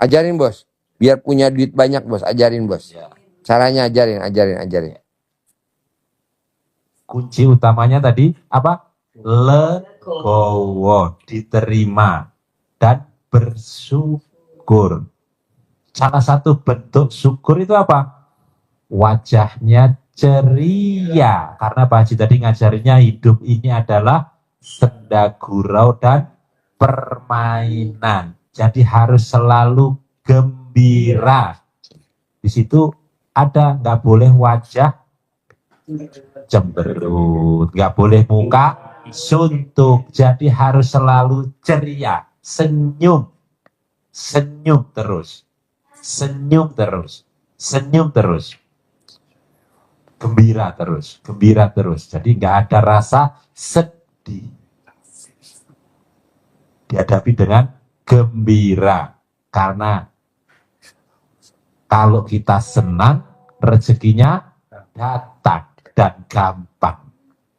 Ajarin bos. Biar punya duit banyak bos. Ajarin bos. Ya. Caranya ajarin. Kunci utamanya tadi apa? Legowo, diterima dan bersyukur. Salah satu bentuk syukur itu apa? Wajahnya ceria. Karena Pak Haji tadi ngajarinnya hidup ini adalah senda gurau dan permainan. Jadi harus selalu gembira. Di situ ada, nggak boleh wajah cemberut, nggak boleh muka suntuk. Jadi harus selalu ceria, senyum terus, gembira terus. Jadi nggak ada rasa sedih, dihadapi dengan gembira. Karena Kalau kita senang, rezekinya datang dan gampang.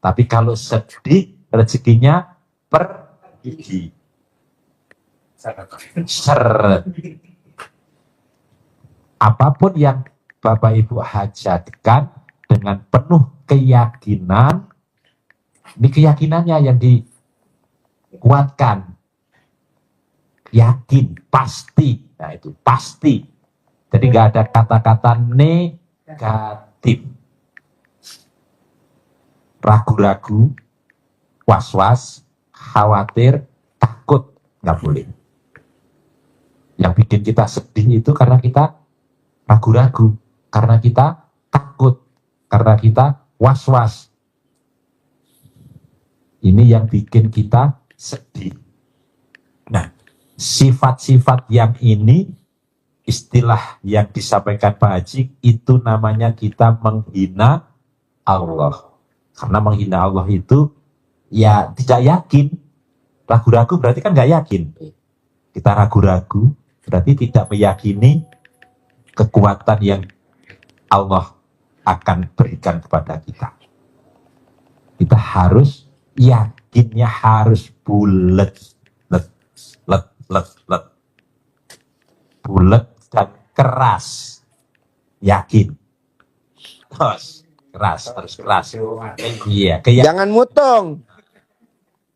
Tapi kalau sedih, rezekinya pergi. Seret. Apapun yang Bapak Ibu hajatkan dengan penuh keyakinan, ini keyakinannya yang dikuatkan. Yakin, pasti. Nah itu, pasti. Jadi nggak ada kata-kata negatif. Ragu-ragu, was-was, khawatir, takut. Nggak boleh. Yang bikin kita sedih itu karena kita ragu-ragu, karena kita takut, karena kita was-was. Ini yang bikin kita sedih. Nah, sifat-sifat yang ini, istilah yang disampaikan Pak Haji, itu namanya kita menghina Allah. Karena menghina Allah itu ya tidak yakin. Ragu-ragu berarti kan nggak yakin. Kita ragu-ragu berarti tidak meyakini kekuatan yang Allah akan berikan kepada kita. Kita harus yakinnya harus bulat, let, bulat dan keras. Yakin. Terus keras. Iya, Jangan mutung.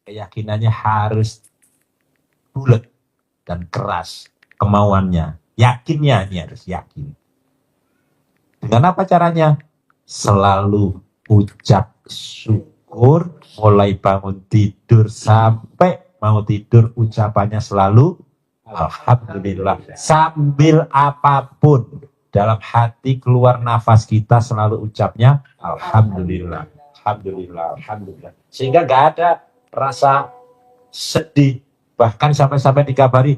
keyakinannya harus bulat dan keras. Kemauannya, yakinnya ini harus yakin. Dengan apa caranya? Selalu ucap syukur, mulai bangun tidur sampai mau tidur ucapannya selalu alhamdulillah. Sambil apapun dalam hati keluar nafas kita selalu ucapnya alhamdulillah, alhamdulillah. Sehingga nggak ada rasa sedih, bahkan sampai dikabari,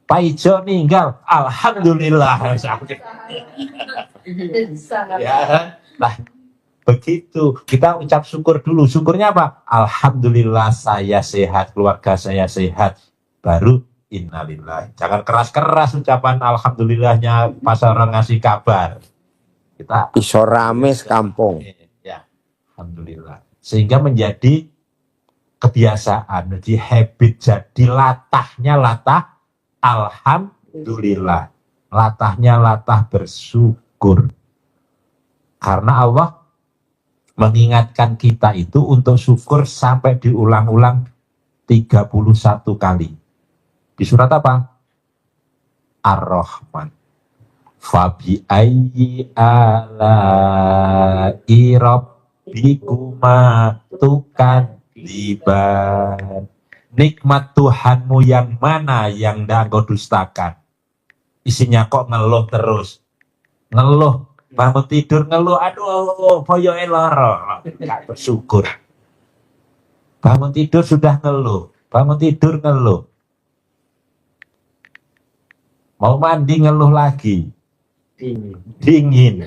Pak Ijo meninggal, alhamdulillah. Ya, nah begitu kita ucap syukur dulu. Syukurnya apa? Alhamdulillah saya sehat, keluarga saya sehat. Baru innalillah. Jangan keras-keras ucapan alhamdulillahnya pas orang ngasih kabar. Kita Iso rame sekampung. ya, alhamdulillah. Sehingga menjadi kebiasaan, jadi habit, jadi latahnya latah alhamdulillah. Latahnya latah bersyukur. Karena Allah mengingatkan kita itu untuk syukur sampai diulang-ulang 31 kali. Di surat apa? Ar-Rahman. Fabi ayyi ala'i rabbikuma tukadziban. Nikmat Tuhanmu yang mana yang ndak engkau dustakan? Isinya kok ngeluh terus. Ngeluh, bangun tidur ngeluh, aduh boyoke lara. Enggak bersyukur. Bangun tidur sudah ngeluh, bangun tidur ngeluh. Mau mandi ngeluh lagi. Dingin.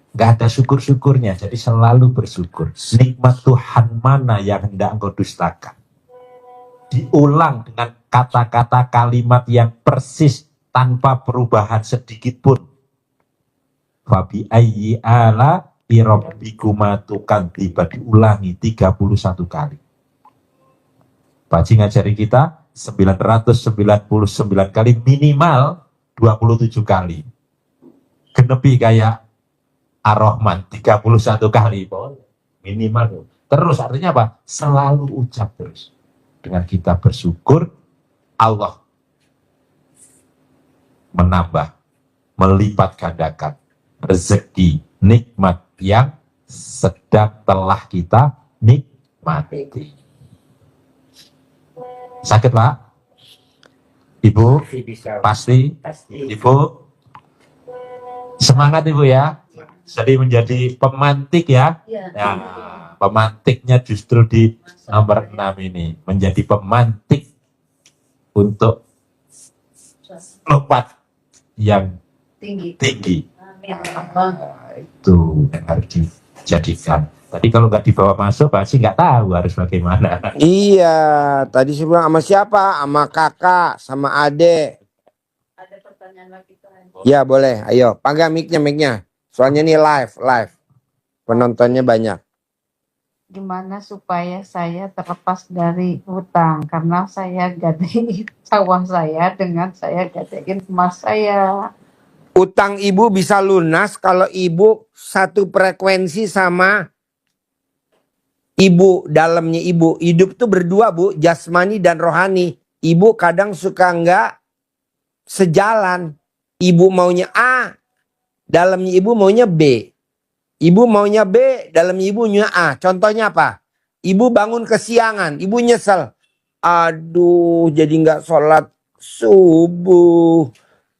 Nggak ada syukur-syukurnya, jadi selalu bersyukur. Nikmat Tuhan mana yang hendak engkau dustakan? Diulang dengan kata-kata kalimat yang persis tanpa perubahan sedikit pun. Fabi ayyi ala rabbikuma tukadziban, diulangi 31 kali. Pak Haji ngajari kita 999 kali, minimal 27 kali. Genepi kayak Ar-Rahman 31 kali, minimal. Terus artinya apa? Selalu ucap terus. Dengan kita bersyukur, Allah menambah, melipat gandakan rezeki, nikmat yang sedang telah kita nikmati. Sakit Pak? Ibu? Pasti? Ibu? Semangat Ibu ya. Jadi menjadi pemantik ya. Ya, pemantiknya justru di nomor 6 ini. Menjadi pemantik untuk lompat yang tinggi. Nah, itu yang harus jadikan. Tadi kalau nggak dibawa masuk, Pak Haji nggak tahu harus bagaimana. Iya, tadi saya bilang sama siapa? Sama kakak, sama adek. Ada pertanyaan lagi Pak Haji. Ya boleh, ayo pegang mic-nya. Soalnya ini live. Penontonnya banyak. Gimana supaya saya terlepas dari hutang? Karena saya gadein sawah saya dengan saya gadein emas saya. Utang ibu bisa lunas kalau ibu satu frekuensi sama ibu, dalamnya ibu. Hidup tuh berdua bu, jasmani dan rohani. Ibu kadang suka nggak sejalan. Ibu maunya A, dalamnya ibu maunya B. Ibu maunya B, dalamnya ibu maunya A. Contohnya apa? Ibu bangun kesiangan, ibu nyesel. Aduh, jadi nggak sholat subuh.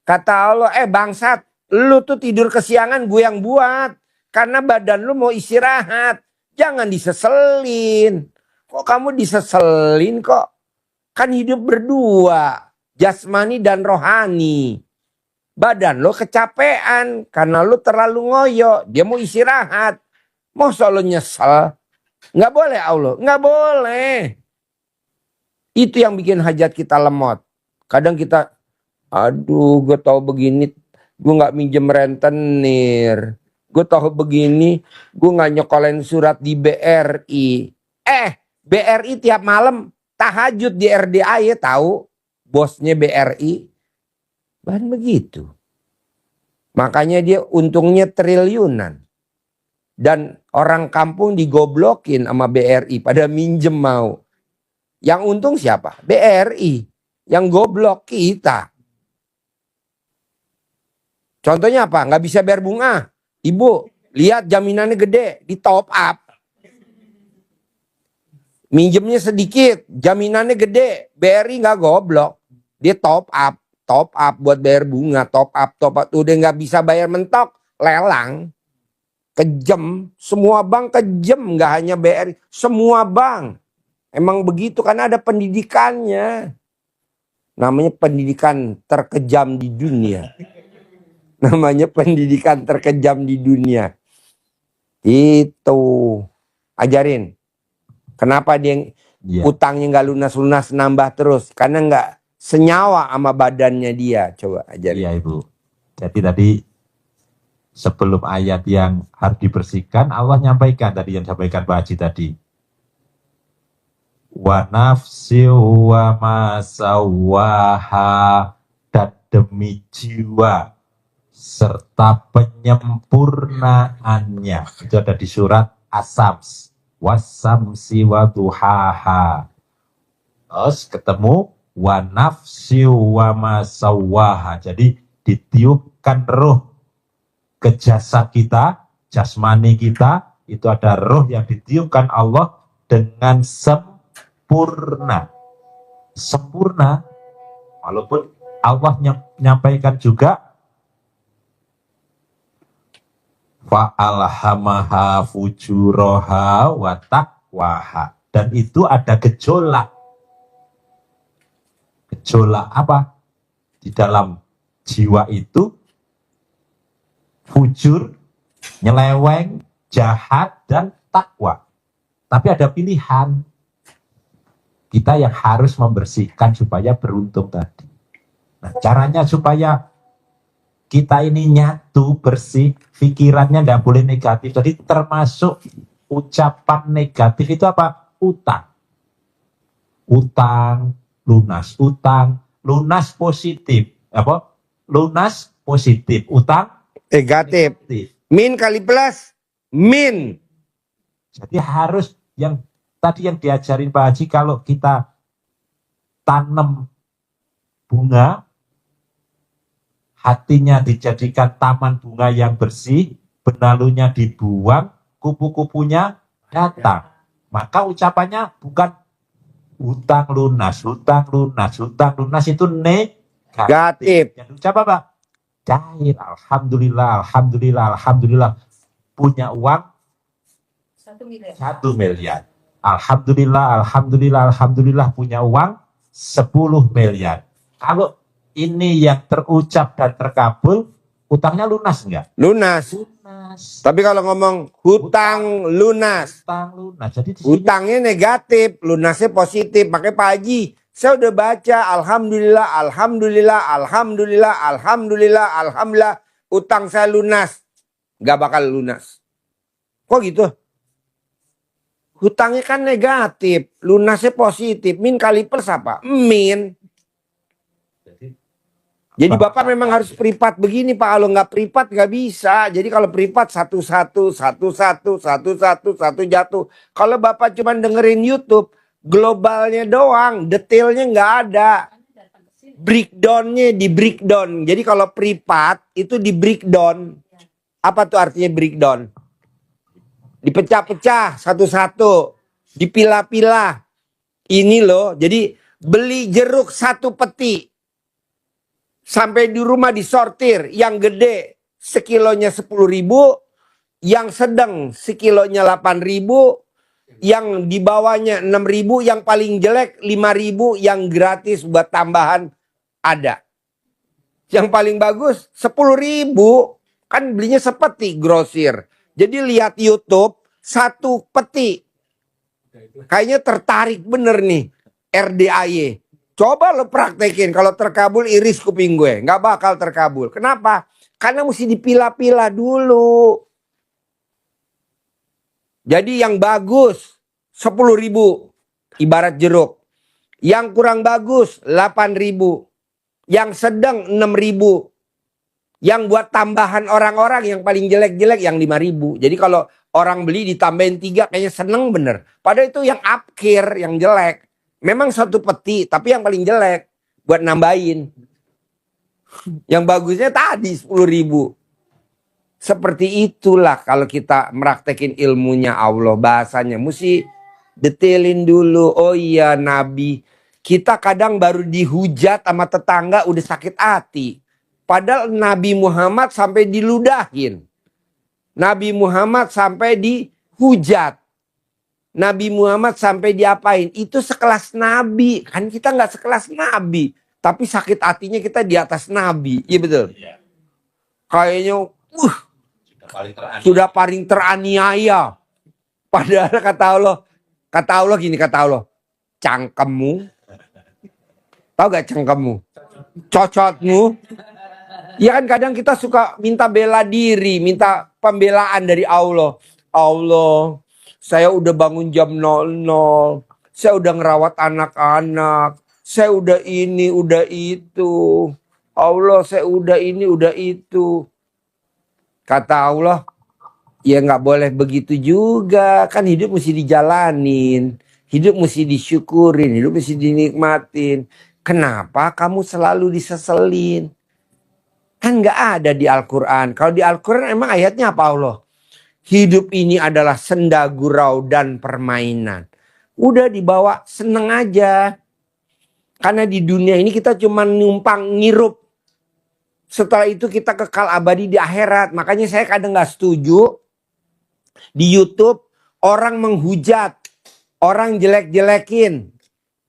Kata Allah, bangsat, lu tuh tidur kesiangan gue yang buat. Karena badan lu mau istirahat. Jangan diseselin. Kok kamu diseselin kok? Kan hidup berdua. Jasmani dan rohani. Badan lo kecapean karena lo terlalu ngoyo. Dia mau istirahat. Mau solo nyesel. Nggak boleh Allah. Nggak boleh. Itu yang bikin hajat kita lemot. Kadang kita, aduh gue tahu begini. Gue nggak minjem rentenir. Gue tahu begini. Gue nggak nyekolin surat di BRI. BRI tiap malam tahajud di RDA ya tahu. Bosnya BRI. Bahan begitu. Makanya dia untungnya triliunan. Dan orang kampung digoblokin sama BRI pada minjem mau. Yang untung siapa? BRI. Yang goblok kita. Contohnya apa? Nggak bisa bayar bunga. Ibu, lihat jaminannya gede, di top up. Minjemnya sedikit, jaminannya gede. BRI nggak goblok. Dia top up buat bayar bunga, top up udah nggak bisa bayar mentok, lelang, kejem, semua bank kejem, nggak hanya BRI, semua bank, emang begitu karena ada pendidikannya, namanya pendidikan terkejam di dunia, itu ajarin, kenapa dia utangnya nggak lunas nambah terus, karena nggak senyawa sama badannya dia. Coba aja. Iya Ibu. Jadi tadi sebelum ayat yang harus dibersihkan, Allah nyampaikan tadi yang disampaikan Pak Haji tadi. Wa nafsi wa masawaha, dan demi jiwa serta penyempurnaannya. Itu ada di surat As-Sams. Wasamsi wa duhaha. Terus ketemu wa nafsi wa masawaha. Jadi ditiupkan roh ke jasad kita, jasmani kita, itu ada roh yang ditiupkan Allah dengan sempurna. Sempurna. Walaupun Allah menyampaikan juga fa'alhamaha fujuraha wa taqwaha. Dan itu ada gejolak. Gejolak apa? Di dalam jiwa itu fujur, nyeleweng, jahat, dan takwa. Tapi ada pilihan. Kita yang harus membersihkan supaya beruntung tadi. Nah, caranya supaya kita ini nyatu, bersih, pikirannya tidak boleh negatif. Jadi termasuk ucapan negatif itu apa? Utang. Utang, lunas. Utang, lunas positif. Apa? Lunas positif. Utang negatif. Min kali plus. Min. Jadi harus yang tadi yang diajarin Pak Haji, kalau kita tanam bunga, hatinya dijadikan taman bunga yang bersih, benalunya dibuang, kupu-kupunya datang. Maka ucapannya bukan hutang lunas, hutang lunas, hutang lunas, itu negatif. Yang ucap apa? Cair, alhamdulillah, alhamdulillah, alhamdulillah. Punya uang 1 miliar. Alhamdulillah, alhamdulillah, alhamdulillah, punya uang 10 miliar. Kalau ini yang terucap dan terkabul, Utangnya lunas enggak? Lunas. Lunas. Tapi kalau ngomong hutang lunas, Utang lunas. Jadi di sini hutangnya negatif, lunasnya positif. Makanya Pak Haji, saya udah baca alhamdulillah, alhamdulillah, alhamdulillah, alhamdulillah, alhamdulillah, utang saya lunas. Gak bakal lunas. Kok gitu? Hutangnya kan negatif, lunasnya positif. Min kali plus apa? Min. Jadi Bapak memang harus privat begini Pak. Kalau nggak privat nggak bisa. Jadi kalau privat satu-satu jatuh. Kalau Bapak cuma dengerin YouTube, globalnya doang, detailnya nggak ada. Breakdownnya di breakdown. Jadi kalau privat itu di breakdown. Apa tuh artinya breakdown? Dipecah-pecah satu-satu, dipilah-pilah. Ini loh, jadi beli jeruk satu peti. Sampai di rumah disortir, yang gede sekilonya 10.000, yang sedang sekilonya 8.000, yang di bawahnya 6.000, yang paling jelek 5.000, yang gratis buat tambahan ada. Yang paling bagus 10.000, kan belinya sepeti grosir. Jadi lihat YouTube satu peti, kayaknya tertarik bener nih RDAY. Coba lo praktekin, kalau terkabul iris kuping gue. Nggak bakal terkabul. Kenapa? Karena mesti dipilah-pilah dulu. Jadi yang bagus 10.000 ibarat jeruk. Yang kurang bagus 8.000. Yang sedang 6.000. Yang buat tambahan orang-orang yang paling jelek-jelek yang 5.000. Jadi kalau orang beli ditambahin 3 kayaknya seneng bener. Padahal itu yang akhir, yang jelek. Memang satu peti, tapi yang paling jelek buat nambahin. Yang bagusnya tadi 10.000. Seperti itulah kalau kita meraktekin ilmunya Allah, bahasanya mesti detailin dulu. Oh iya Nabi, kita kadang baru dihujat sama tetangga udah sakit hati. Padahal Nabi Muhammad sampai diludahin. Nabi Muhammad sampai dihujat. Nabi Muhammad sampai diapain? Itu sekelas Nabi. Kan kita nggak sekelas Nabi. Tapi sakit hatinya kita di atas Nabi. Iya betul? Iya. Kayaknya sudah paling teraniaya. sudah paling teraniaya. Padahal kata Allah gini, kata Allah. Cangkemmu. Tahu gak cangkemmu? Cocotmu. Ya kan kadang kita suka minta bela diri. Minta pembelaan dari Allah. Allah, saya udah bangun jam 00. Saya udah ngerawat anak-anak. Saya udah ini, udah itu. Allah, saya udah ini, udah itu. Kata Allah, ya nggak boleh begitu juga. Kan hidup mesti dijalanin. Hidup mesti disyukurin. Hidup mesti dinikmatin. Kenapa kamu selalu diseselin? Kan nggak ada di Al-Quran. Kalau di Al-Quran emang ayatnya apa Allah? Hidup ini adalah senda gurau dan permainan. Udah dibawa seneng aja. Karena di dunia ini kita cuma numpang ngirup. Setelah itu kita kekal abadi di akhirat. Makanya saya kadang gak setuju. Di YouTube orang menghujat. Orang jelek-jelekin.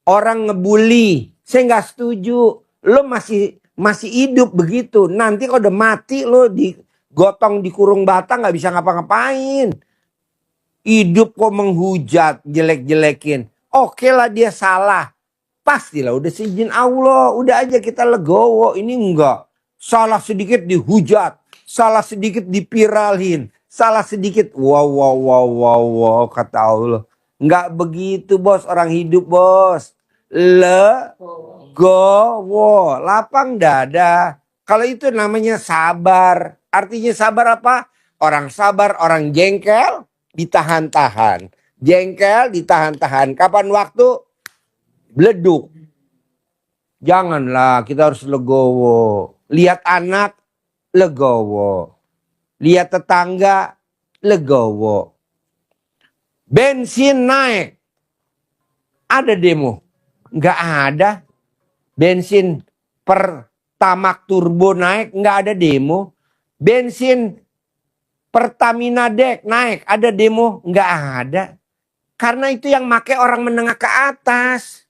Orang ngebully. Saya gak setuju. Lo masih hidup begitu. Nanti kalau udah mati lo digotong di kurung bata gak bisa ngapa-ngapain. Hidup kok menghujat, jelek-jelekin. Oke lah dia salah. Pastilah udah seizin Allah. Udah aja kita legowo. Ini enggak. Salah sedikit dihujat. Salah sedikit dipiralin. Salah sedikit. Wow. Kata Allah. Enggak begitu bos. Orang hidup bos. Legowo. Lapang dada. Kalau itu namanya sabar. Artinya sabar apa? Orang sabar, orang jengkel. Ditahan-tahan. Jengkel ditahan-tahan. Kapan waktu? Beleduk. Janganlah, kita harus legowo. Lihat anak, legowo. Lihat tetangga, legowo. Bensin naik. Ada demo? Nggak ada. Bensin Pertamax turbo naik, nggak ada demo. Bensin Pertamina Dek naik, ada demo? Nggak ada. Karena itu yang make orang menengah ke atas.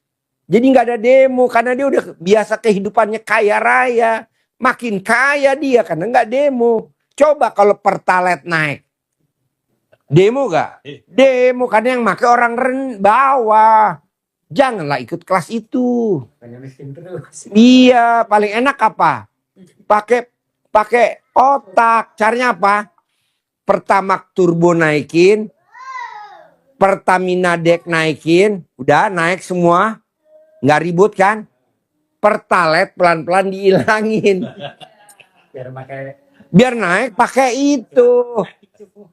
Jadi nggak ada demo karena dia udah biasa kehidupannya kaya raya. makin kaya dia karena nggak demo. Coba kalau Pertalite naik, demo gak? Demo karena yang pakai orang bawah. Janganlah ikut kelas itu. Iya, paling enak apa? Pakai otak. Caranya apa? Pertamax turbo naikin, Pertamina Dex naikin, udah naik semua, nggak ribut kan? Pertalite pelan-pelan dihilangin. Biar naik pakai itu.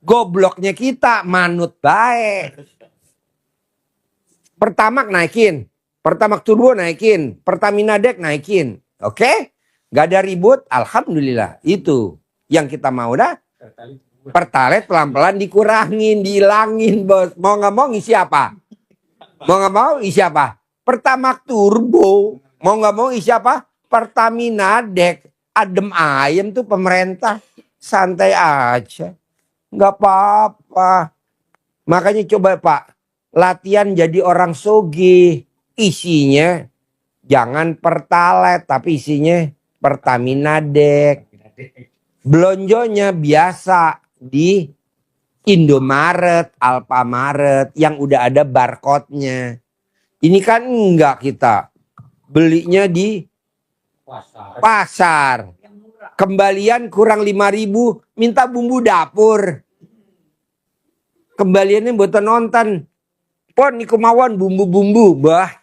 Gobloknya kita manut baik. Pertamax naikin, Pertamax turbo naikin, Pertamina Dex naikin. Oke? Gak ada ribut, alhamdulillah. Itu yang kita mau dah. Pertalite pelan-pelan dikurangin, dihilangin, bos. Mau nggak mau isi apa? Mau nggak mau isi apa? Pertamax turbo. Mau nggak mau isi apa? Pertamina Dex. Adem ayem tuh pemerintah. Santai aja. Nggak apa-apa. Makanya coba Pak, latihan jadi orang soge. Isinya jangan Pertalite, tapi isinya Pertamina Dex. Belonjonya biasa di Indomaret, Alfamaret yang udah ada barcode-nya. Ini kan enggak, kita belinya di pasar. Kembalian kurang 5.000, minta bumbu dapur. Kembaliannya buat nonton. Pon iku mawon bumbu-bumbu. Bah,